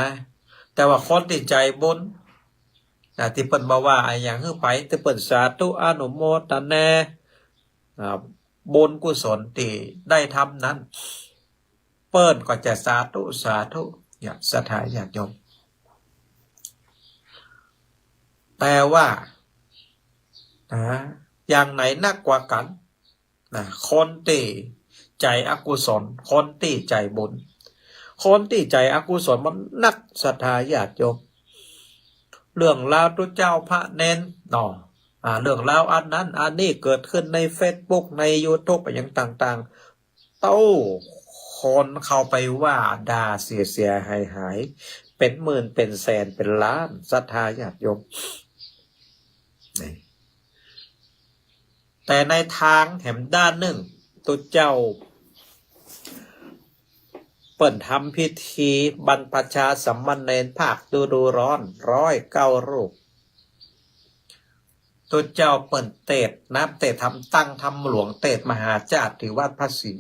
แต่ว่าคนที่ใจบุญที่เปิ้นบอกว่าอย่างฮื้อไปที่เปิ้นสาธุอนุโมทนาบุญกุศลที่ได้ทำนั้นเปิ้นก็จะสาธุอยากศรัทธาญาติโยมแต่ว่าอย่างไหนนักกว่ากันคนที่ใจอกุศลคนที่ใจบุญคนที่ใจอกุศลมันนักศรัทธาญาติโยมเรื่องราวตุเจ้าพระเน้นเรื่องราวอันนั้นอันนี้เกิดขึ้นใน Facebook ใน YouTube อย่างต่างๆเต้าคนเข้าไปว่าด่าเสียหายเป็นหมื่นเป็นแสนเป็นล้านศรัทธาญาติโยมแต่ในทางแห่งด้านหนึ่งตุเจ้าเปิ่นทำพิธีบรรพชาสัมมเนรภาคฤดูร้อน109 รูปตุเจ้าเปิ่นเตศน้ำเตศทำตั้งทำหลวงเตศมหาจาตุที่วัดพระศรี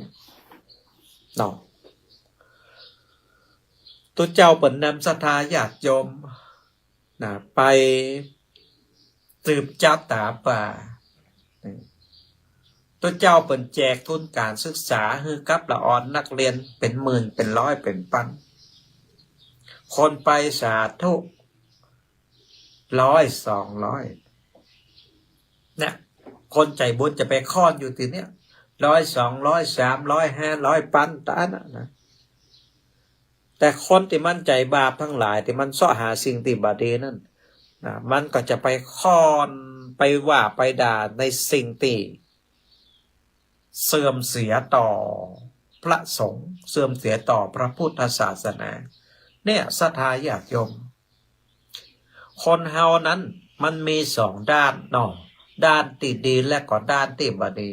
ตุเจ้าเปิ่นนำศรัทธาญาติโยมไปสืบจับตาป่าตัวเจ้าเปิ่นแจกทุนการศึกษาให้กับละออนนักเรียนเป็นหมื่นเป็นร้อยเป็นพันคนไปสาธุ100 200เนี่ยคนใจบุญจะไปค้อนอยู่ที่เนี้ย100 200 300 500พันตานะแต่คนที่มันใจบาปทั้งหลายที่มันซ้อหาสิ่งที่บาดีนั่นมันก็จะไปค้อนไปว่าไปด่าในสิ่งที่เสื่อมเสียต่อพระสงฆ์เสื่อมเสียต่อพระพุทธศาสนาเนี่ยศรัทธาญาติโยมคนเฮานั้นมันมี2 ด้านด้านที่ดีและก็ด้านที่บ่ดี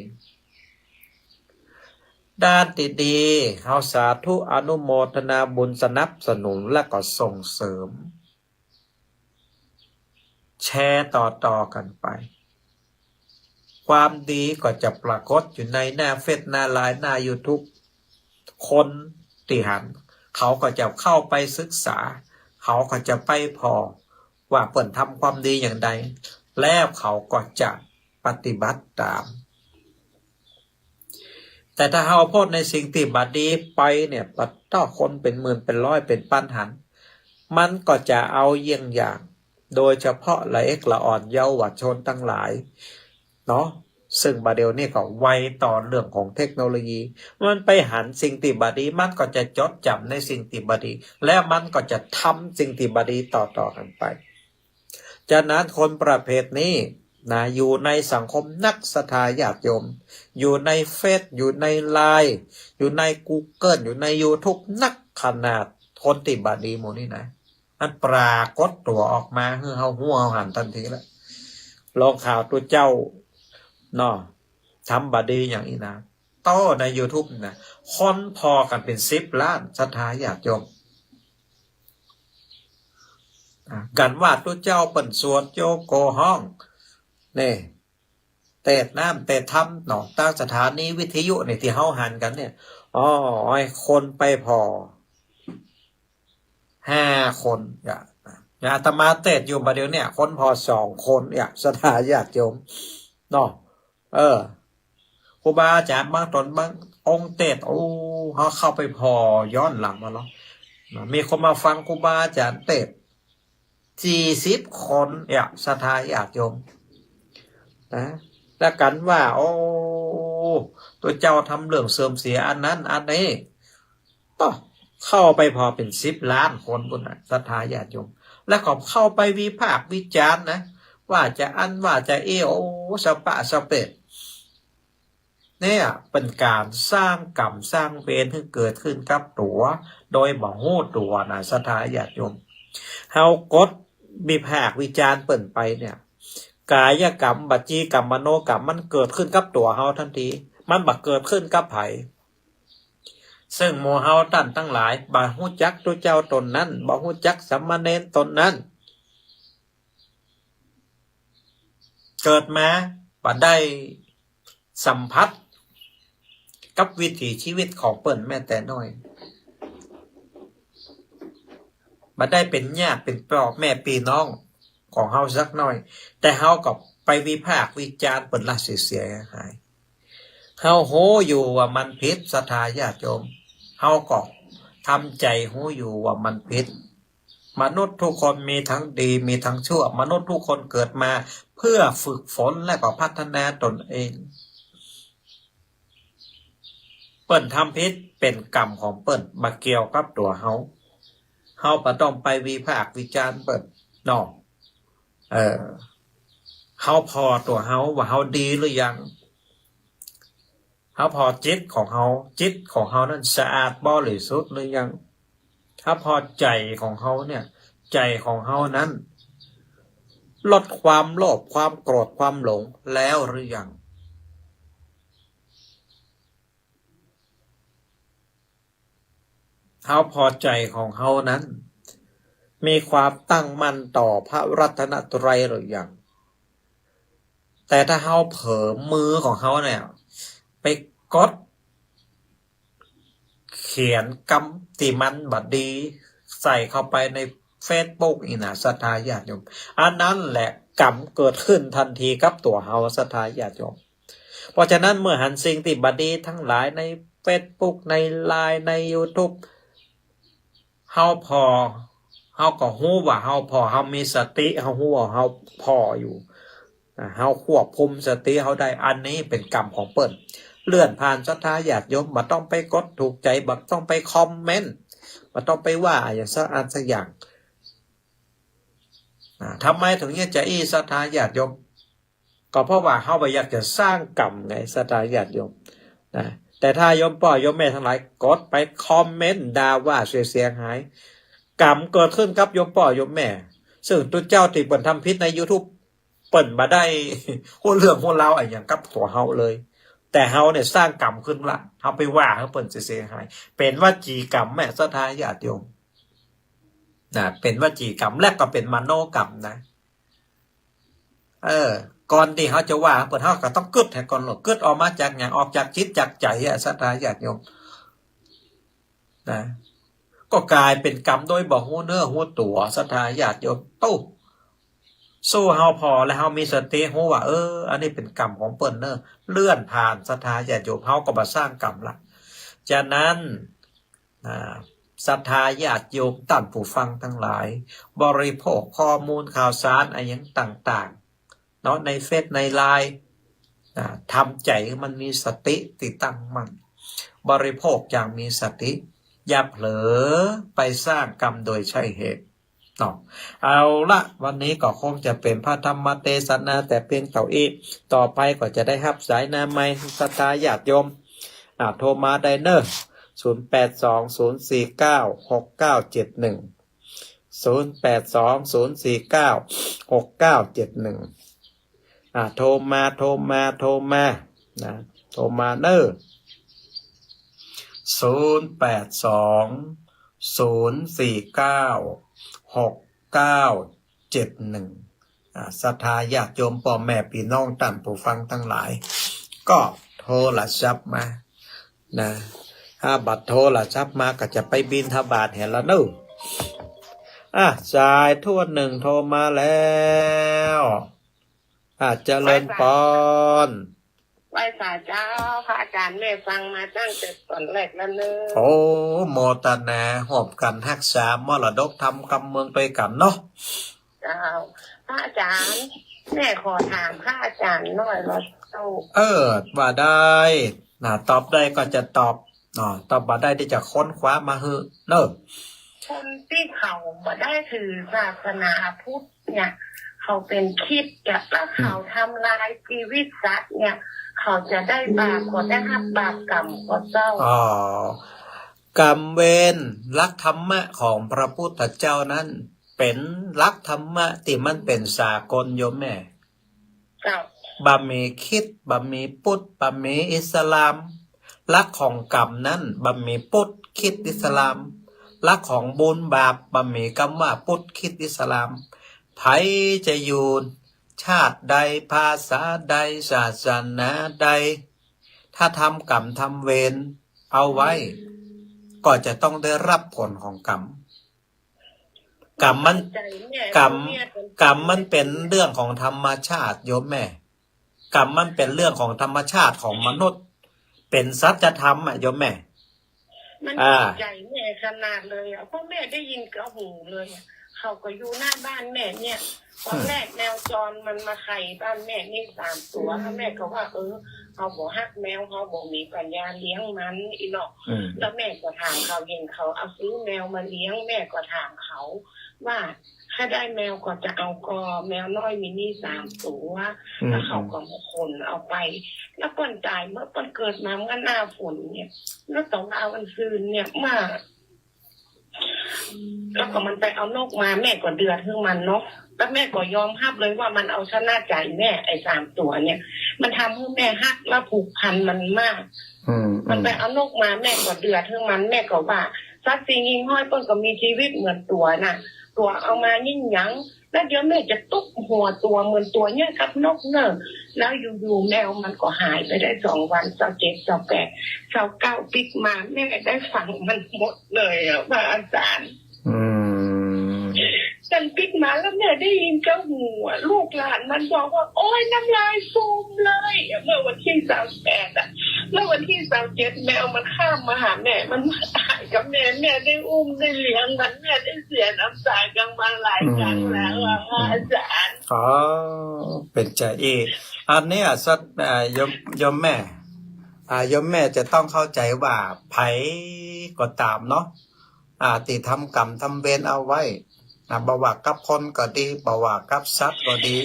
ด้านที่ดีเฮาสาธุอนุโมทนาบุญสนับสนุนและก็ส่งเสริมแชร์ต่อกันไปความดีก็จะปรากฏอยู่ในหน้าเฟซหน้าไลน์หน้า YouTube คนที่หันเขาก็จะเข้าไปศึกษาเขาก็จะไปพอว่าเปิ่นทำความดีอย่างใดแล้วเขาก็จะปฏิบัติตามแต่ถ้าเราพูดในสิ่งที่บดีไปเนี่ยปัดต่อคนเป็นหมื่นเป็นร้อยเป็นพันหันมันก็จะเอาเยี่ยงอย่างโดยเฉพาะละเอกละอ่อนเยาวชนทั้งหลายซึ่งบาเดียวนี่ก็ไวต่อเรื่องของเทคโนโลยีมันไปหันสิ่งที่บดีมันก็จะจดจำในสิ่งที่บดีและมันก็จะทำสิ่งที่บดีต่อกันไปจากนั้นคนประเภทนี้อยู่ในสังคมนักศรัทธาญาติโยมอยู่ในเฟซอยู่ในไลน์อยู่ใน Google อยู่ใน YouTube นักขนาดคนที่บดีหมู่นี้นะมันปรากฏตัวออกมาคือเฮาหัวเฮาหันทันทีแล้วลองข่าวตัวเจ้าทำบดีอย่างนี้นะโต้ใน YouTube นะคนพอกันเป็น10 ล้านศรัทธาญาติโยมกันว่าตัวเจ้าเปิ่นสวดโยโกห้องนี่เตดน้ำเตดทำตั้งสถานีวิทยุเนี่ยที่เฮาหันกันเนี่ยคนไปพอ5 คนอาตมาเตดอยู่ประเดี๋ยวเนี่ยคนพอ2 คนศรัทธาญาติโยมครูบาอาจารย์บางตนบางองค์เตด เขาเข้าไปพอย้อนหลังมาแล้วมีคนมาฟังครูบาอาจารย์เต็ด40 คนอยากศรัทธาญาติโยมนะแล้วกันว่าโอ้ตัวเจ้าทำเรื่องเสื่อมเสียอันนั้นอันนี้ก็เข้าไปพอเป็น10 ล้าน คนบนนั้นศรัทธาญาติโยมแล้วก็เข้าไปวิพากษ์วิจารณ์นะว่าจะอันว่าจะโอ้สปะสเปดเนี่ยเป็นการสร้างกรรมสร้างเวรที่เกิดขึ้นกับตัวโดยบ่ฮู้ตัวนะศรัทธาญาติโยมเฮากดวิพากษ์วิจารณ์เปิ่นไปเนี่ยกายกรรมบัจีกรรมมโนกรรมมันเกิดขึ้นกับตัวเฮาทันทีมันบักเกิดขึ้นกับไผซึ่งโมเฮาท่านทั้งหลายบ่ฮู้จักตัวเจ้าตนนั้นบ่ฮู้จักสามเณรตนนั้นเกิดมาบ่ได้สัมผัสกับวิถีชีวิตของเปิ้นแม้แต่น้อยบ่ได้เป็นญาติเป็นพ่อแม่พี่น้องของเฮาสักหน่อยแต่เฮาก็ไปวิพากษ์วิจารณ์เปิ้นละเสียหายเฮาโหอยู่ว่ามันผิดศรัทธาญาติโยมเฮาก็ทำใจโหอยู่ว่ามันผิดมนุษย์ทุกคนมีทั้งดีมีทั้งชั่วมนุษย์ทุกคนเกิดมาเพื่อฝึกฝนและก็พัฒนาตนเองเปิ้นทำผิดเป็นกรรมของเปิ้นมาเกี่ยวกับตัวเฮาบ่ต้องไปวิพากษ์วิจารณ์เปิ้นเนาะเฮาพอตัวเฮาว่าเฮาดีหรือยังเฮาพอจิตของเฮานั้นสะอาดบริสุทธิ์หรือยังถ้าพอใจของเฮาเนี่ยใจของเฮานั้นลดความโลภความโกรธความหลงแล้วหรือยังเฮาพอใจของเฮานั้นมีความตั้งมั่นต่อพระรัตนตรัยหรือยังแต่ถ้าเฮาเผลอมือของเฮาเนี่ยไปกดเขียนกรรมที่มันบัดดีใส่เข้าไปในFacebook อีนะศรัทธาญาติโยมอันนั้นแหละกรรมเกิดขึ้นทันทีกับตัวเฮาศรัทธาญาติโยมเพราะฉะนั้นเมื่อหันสิ่งที่บัดดีทั้งหลายใน Facebook ใน LINE ใน YouTube เฮาก็ฮู้ว่าเฮาเฮามีสติเฮาฮู้ว่าเฮาพออยู่เฮาควบคุมสติเฮาได้อันนี้เป็นกรรมของเปิ้นเลื่อนผ่านศรัทธาญาติโยมบ่ต้องไปกดถูกใจบ่ต้องไปคอมเมนต์บ่ต้องไปว่าอย่างสักอันสักอย่างทำไมถึงจะศรัทธาญาติโยมก็เพราะว่าเฮาบ่อยากจะสร้างกรรมไงศรัทธาญาติโยมนะแต่ถ้าโยมพ่อโยมแม่ทั้งหลายกดไปคอมเมนต์ด่าว่าเสียหายกรรมเกิดขึ้นกับโยมพ่อโยมแม่ซึ่งตัวเจ้าที่เปิ้นทำผิดใน YouTube เปิ้นบ่ได้โหเรื่องโหราวอะไรอย่างกับตัวเฮาเลยแต่เฮาเนี่ยสร้างกรรมขึ้นละเฮาไปว่าเฮาเปิ้นเสียหายเป็นวจีกรรมแม่ศรัทธาญาติโยมนะเป็นวจีกรรมและก็เป็นมโนกรรมนะก่อนที่เฮาจะว่าเปิ้นเฮาก็ต้องกึดให้ก่อนกึดออกมาจากหยังออกจากจิตจากใจศรัทธาญาติโยมนะก็กลายเป็นกรรมโดยบ่ฮู้เนื้อฮู้ตัวศรัทธาญาติโยมตู้สู้เฮาพอแล้วเฮามีสติฮู้ว่าอันนี้เป็นกรรมของเปิ้นเน้อเลื่อนผ่านศรัทธาญาติโยมเฮาก็บ่สร้างกรรมละฉะนั้นศรัทธาญาติโยมท่านผู้ฟังทั้งหลายบริโภคข้อมูลข่าวสารอะไรอย่างต่างๆเนาะในเฟซใน LINE ทำใจมันมีสติติดตั้งมั่นบริโภคอย่างมีสติอย่าเผลอไปสร้างกรรมโดยใช่เหตุเนาะเอาละวันนี้ก็คงจะเป็นพระธรรมเทศนาแต่เพียงเท่านี้ต่อไปก็จะได้รับสายนาไมศรัทธาญาติโยมโทรมาได้เนอะ0820496971 0820496971โทรมานะโทรมาเนอะ0820496971ศรัทธาญาติโยมพ่อแม่พี่น้องท่านผู้ฟังทั้งหลายก็โทรศัพท์มานะถ้าบัตรโทรศัพท์มาก็จะไปบิณฑบาตเห็นแล้วเนอะสายทั่วหนึ่งโทรมาแล้วเจริญปอน ไหว้ศาลเจ้าพระอาจารย์แม่ฟังมาตั้งแต่ตอนแรกแล้วเนอะ โอ้โมตนาหอบกันรักษามรดกทำกำเมืองไปกันเนาะ เจ้าพระอาจารย์แม่ขอถามพระอาจารย์หน่อยว่าเจ้า ว่าได้ตอบได้ก็จะตอบตอบบ่ได้ที่จะค้นคว้ามาฮือเนอะ คนที่เขาบ่ได้ถือศาสนาพุทธเนี่ย เขาเป็นคริดจะแล้วเขาทำลายชีวิตสัตว์เนี่ย เขาจะได้บาปก็ได้รับบาปกรรมก็เจ้า กรรมเวรลักธรรมะของพระพุทธเจ้านั้น เป็นลักธรรมะที่มันเป็นสากลโยมแม่ เจ้า บะมีคริดบะมีพุทธบะมีอิสลามลักของกรรมนั้นบะมีพุทธคริดอิสลามลักของบุญบาปบะมีคำว่าพุทธคริดอิสลามไผจะอยู่ชาติใดภาษาใดศาสนาใดถ้าทำกรรมทำเวรเอาไว้ก็จะต้องได้รับผลของกรรมกรรมมันกรรมมันเป็นเรื่องของธรรมชาติโยมแม่กรรมมันเป็นเรื่องของธรรมชาติของมนุษย์เป็นสัจธรรมโยมแม่ มันใจแม่ขนาดเลยเพราะแม่ได้ยินกับหูเลยเขาก็อยู่หน้าบ้านแม่เนี่ยตอนแรกแมวจรมันมาไข่บ้านแม่นี่3 ตัวแม่ก็ว่าเขาบอกฮักแมวเขาบอกมีปัญญาเลี้ยงมันอีเนาะแล้วแม่ก็ถามเขาเห็นเขาเอาซื้อแมวมาเลี้ยงแม่ก็ถามเขาว่าถ้าได้แมวก็จะเอาก็แมวน้อยมินี่3 ตัวแล้วเขาก็มาคนเอาไปแล้วป้นตายเมื่อป้นเกิดมาเมื่อหน้าฝนเนี่ยแล้วตอนเอาวันซืนเนี่ยมาแล้วก็มันไปเอานกมาแม่ก็เดือดขึ้นมันเนาะแล้วแม่ก็ยอมรับเลยว่ามันเอาชนะใจแม่ไอ้3 ตัวเนี่ยมันทำให้แม่ฮักและผูกพันมันมากมันไปเอานกมาแม่ก็เดือดขึ้นมันแม่ก็ว่าสัตว์สิ่งห้อยต้นก็มีชีวิตเหมือนตัวน่ะตัวเอามายิ่งยั้งแล้วเดี๋ยวแม่จะตุ๊บหัวตัวเหมือนตัวเนี่ยกับนกเนอะแล้วอยู่ๆแมวมันก็หายไปได้2 วัน27 28 29ปิกมาแม่ได้ฟังมันหมดเลยพระอาจารย์ฉันปิกมาแล้วแม่ได้ยินกับหูลูกหลานมันบอกว่าโอ๊ยน้ำลายฟูมเลยเมื่อวันที่28เมื่อวันที่27แมวมันข้ามมาหาแม่มันมาตายกับแม่ได้อุ้มได้เลี้ยงมันแม่ได้เสียน้ำตากันมาหลายครั้งแล้วอาจารย์เป็นใจอันนี้สักยมแม่ยมแม่จะต้องเข้าใจว่าไผก็ตามเนาะที่ทำกรรมทำเวรเอาไว้บ่ว่ากับคนก็ดีบ่ว่ากับสัตว์ก็ดี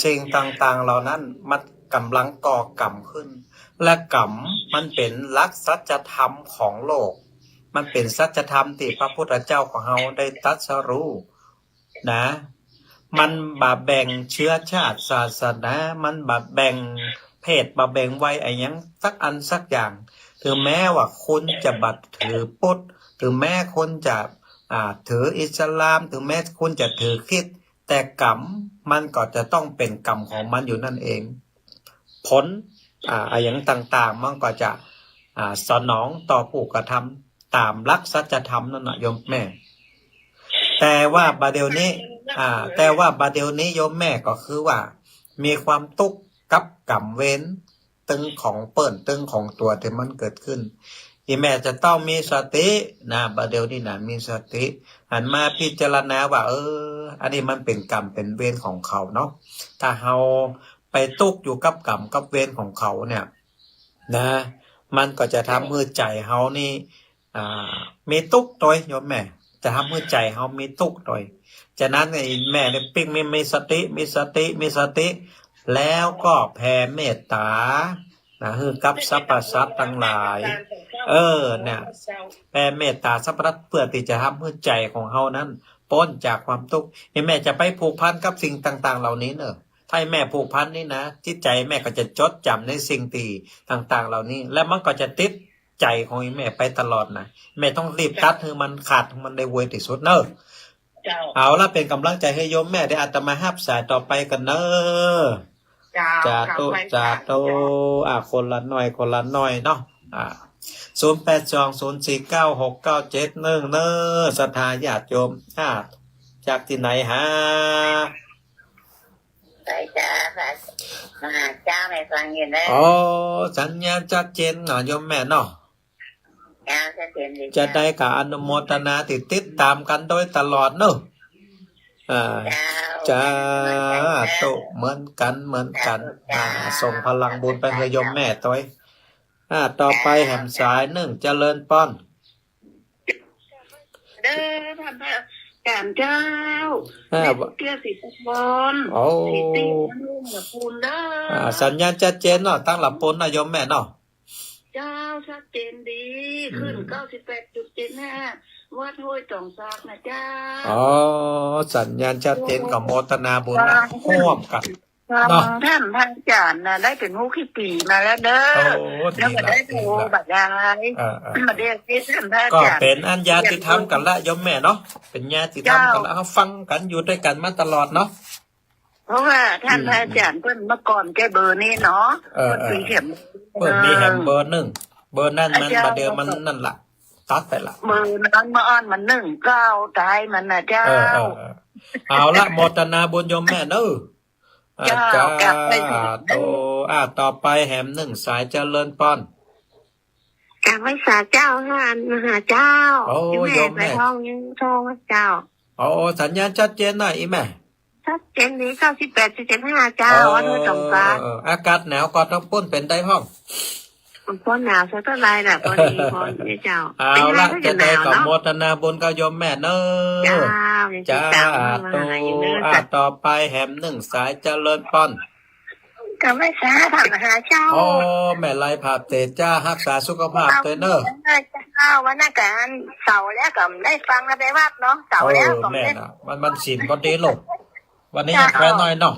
สิ่งต่างๆเหล่านั้นมันกำลังก่อกรรมขึ้นและกรรมมันเป็นหลักสัจธรรมของโลกมันเป็นสัจธรรมที่พระพุทธเจ้าของเราได้ตรัสรู้นะมันบ่แบ่งเชื้อชาติศาสนามันบ่แบ่งเพศบ่แบ่งวัยอะไรอย่างสักอันสักอย่างถึงแม้ว่าคุณจะบัดถือพุทธถึงแม้คุณจะถืออิสลามถึงแม้คุณจะถือคริสต์แต่กรรมมันก็จะต้องเป็นกรรมของมันอยู่นั่นเองผลอย่างต่างๆมันก็จะสนองต่อผู้กระทำตามหลักสัจธรรมนั่นนะโยมแม่แต่ว่าบาเดลนี้โยมแม่ก็คือว่ามีความทุกข์กับกรรมเวรตึงของเปิ้นตึงของตัวที่มันเกิดขึ้นอีแม่จะต้องมีสตินะบาเดลนี่นะมีสติหันมาพิจารณาว่าอันนี้มันเป็นกรรมเป็นเวรของเขาเนาะถ้าเราไปตุกอยู่กับกรรมกับเวรของเขาเนี่ยนะมันก็จะทำให้ใจเรานี่มีทุกข์โดยโยมแม่จะทำให้ใจเรามีทุกข์โดยฉะนั้นไอ้แม่เนี่ยปิ๊งมีสติแล้วก็แผ่เมตตาคือกับสรรพสัตว์ทั้งหลายเนี่ยแผ่เมตตาสรรพสัตว์เพื่อที่จะทำให้ใจของเฮานั้นพ้นจากความทุกข์แม่จะไปผูกพันกับสิ่งต่างๆเหล่านี้เนอะถ้าแม่ผูกพันนี่นะจิตใจแม่ก็จะจดจำในสิ่งตีต่างๆเหล่านี้และมันก็จะติดใจของแม่ไปตลอดนะแม่ต้องรีบตัดให้มันขาดมันได้ไวที่สุดเนอะเอาละเป็นกำลังใจให้โยมแม่ได้อาตมาฮับสายต่อไปกันเนอะจาโตคนละหน่อยเนาะ0820496971เนอะศรัทธาญาติโยมจากที่ไหนฮะไปจ้า เจ้าไม่ฟังอยู่นะ อ๋อสัญญาณชัดเจนเนาะโยมแม่เนาะ เจ้าจะเต็มดี จะได้กับอนุโมทนาติดตามกันโดยตลอดเนอะเจ้าจ้าโตเหมือนกันส่งพลังบุญไปให้โยมแม่ต้อยต่อไปแหมสายหนึ่งเจริญป้อน เด้อท่านพระการเจ้าแม่เตี้ยสีสุบล โอ้ สีตีมันลุ่มกับปูนเด้อ สัญญาณชัดเจนเนาะตั้งหลับปนนะโยมแม่เนาะ เจ้าชัดเจนดีขึ้น 98.75 วัดห้วยจ่องซากนะเจ้า อ๋อสัญญาณชัดเจนกับโมทนาบุญนะร่วมกัน ท่านพระอาจารย์นะได้เป็นหูขี้ปีมาแล้วเด้อ โอ้ แล้ว ดี ก็ ละ ได้ ดี โทร ละ บัตรยายมาเรียกที่ท่านพระอา ก็ จารย์ เป็นอัญญาติธรรมกันละโยมแม่เนาะเป็นญาติธรรมกันละเขาฟังกันอยู่ด้วยกันมาตลอดเนาะ เพราะว่าท่านพระอาจารย์เพิ่นเมื่อก่อนแกเบอร์นี้เนาะเพิ่นมีเข็ม เปิดมีแฮมเบอร์หนึ่งเบอร์นั่นมันประเดิมมันนั่นละตัดไปละ เบอร์นั้นมาอ้อนมัน19ตายมันนะเจ้า เอาละโมทนาบุญโยมแม่เนอะจ้าโตต่อไปแฮมหนึ่งสายเจริญป้อน กราบไหว้สาเจ้าท่านมหาเจ้า โอ้โยมแม่ ไปท่องยังท่องเจ้า โอ้สัญญาณชัดเจนหน่อยอีแม่ ชัดเจนนี้98.75เจ้าวันนี้สงกรานต์ อากาศหนาวก็ต้องปุ้นเป็นได้ห้อง มันพ้นหนาวซะเท่าไรน่ะพอดีพอดีเจ้า เอาละจะได้กับโมทนาบุญกับโยมแม่เนอะ เจ้า จ้า มา โต หาอยู่เนื้อ ต่อไปแฮมหนึ่งสายเจริญป้อน กราบไหว้สาท่านมหาเจ้า โอ้แม่ไล่ภาพเตจ้ารักษาสุขภาพเตเนอะ เจ้าวันนั้นการเสาร์แล้วก็ได้ฟังแล้วไปวัดเนาะเสาร์แล้วก็ แม่ ได้ น่ะมันสินพอดีลูกวันนี้ยังแค่น้อยเนาะ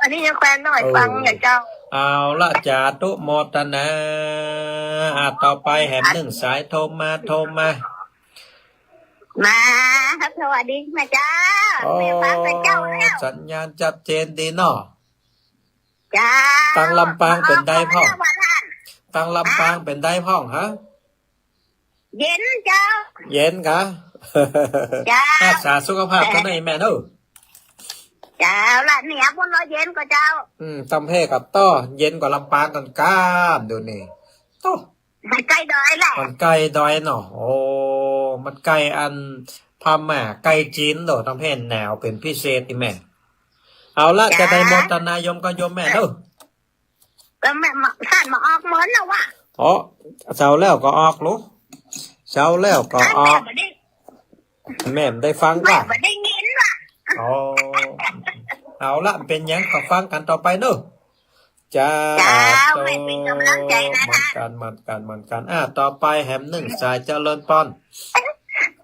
อันนี้ยังแควนหน่อยฟังอย่างเจ้า เอาละจาตุโมทนาต่อไปแหมหนึ่งสายโทรมา มาสวัสดีแม่เจ้า โอ้ แม่ฟังแต่เจ้าแล้ว สัญญาณชัดเจนดีเนาะ จ้า ตั้งลำปางเป็นได้พ่อ ตั้งลำปางเป็นได้พ่องฮะ เย็นเจ้า เย็นกะ จ้า รักษาสุขภาพกันหน่อยแม่เนอะ เจ้าละเนี่ยบนรถเย็นก็เจ้า ตำเพกับต้อเย็นกว่าลำปางกันก้ามดูนี่โต้ ใกล้ดอยแหละ มันไกลดอยเนาะโอ้มันไกลอันพม่าไกลจีนโดตำเพแนวเป็นพิเศษที่แม่ เอาละจะได้โมทนายมก็ยมแม่เนอะ ก็แม่ท่านมาออกเหมือนแล้วว่ะ อ๋อเช้าแล้วก็ออกลูกเช้าแล้วก็ออก แม่ได้ฟัง แม่ ป่ะ ไม่ได้ยินว่ะ อ๋อเอาละเป็นหยังก็ฟังกันต่อไปเนอะจ้า เจ้า โต แม่เป็นกำลังใจนะ เหมือนกันต่อไปแฮมหนึ่งสายเจริญป้อน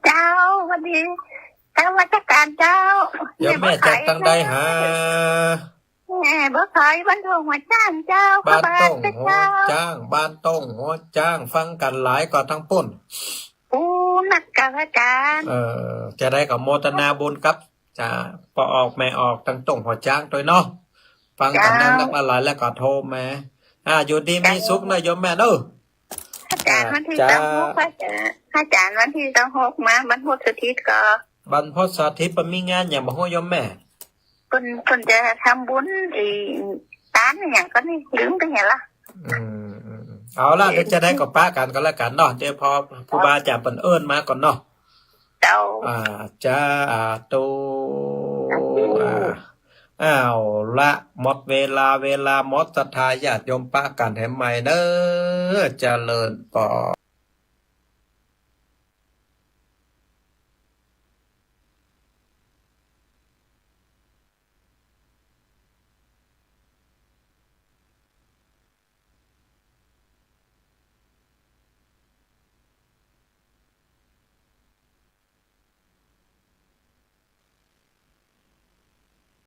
เจ้าวันนี้ทางวัชการเจ้า เดี๋ยวแม่จะตั้งได้หา แม่บ่ขายบ้านทองหัวจ้างเจ้า บ้านต้อง เป็น หัว เจ้า จ้างบ้านต้องหัวจ้างฟังกันหลายก็ทั้งปุ้น อู้นักการอาจารย์ จะได้กับโมทนาบุญครับจะพอออกแม่ออกตั้งต้องหัวจ้างตัวเนาะฟังกันนักหลายแล้วก็โทรมาอยู่ดีมีสุขนะโยมแม่เนอะ อาจารย์วันที่ต้องหกอาจารย์วันที่ต้องหกมาบรรพุธทิศก็ บรรพตสาธิตมันมีงานอย่างบ่ฮู้โยมแม่ คนจะทำบุญร้านอย่างก็นี่ลืมไปเห็นละ เอาล่ะเดี๋ยวจะได้กับป้ากันก็แล้วกันเนาะเดี๋ยวพอผู้บาจะเปิ่นเอิ้นมาก่อนเนาะ เจ้า จ้าตูอ้าวละหมดเวลาหมดศรัทธาญาติโยมป้ากันแถมใหม่เด้อเจริญปอ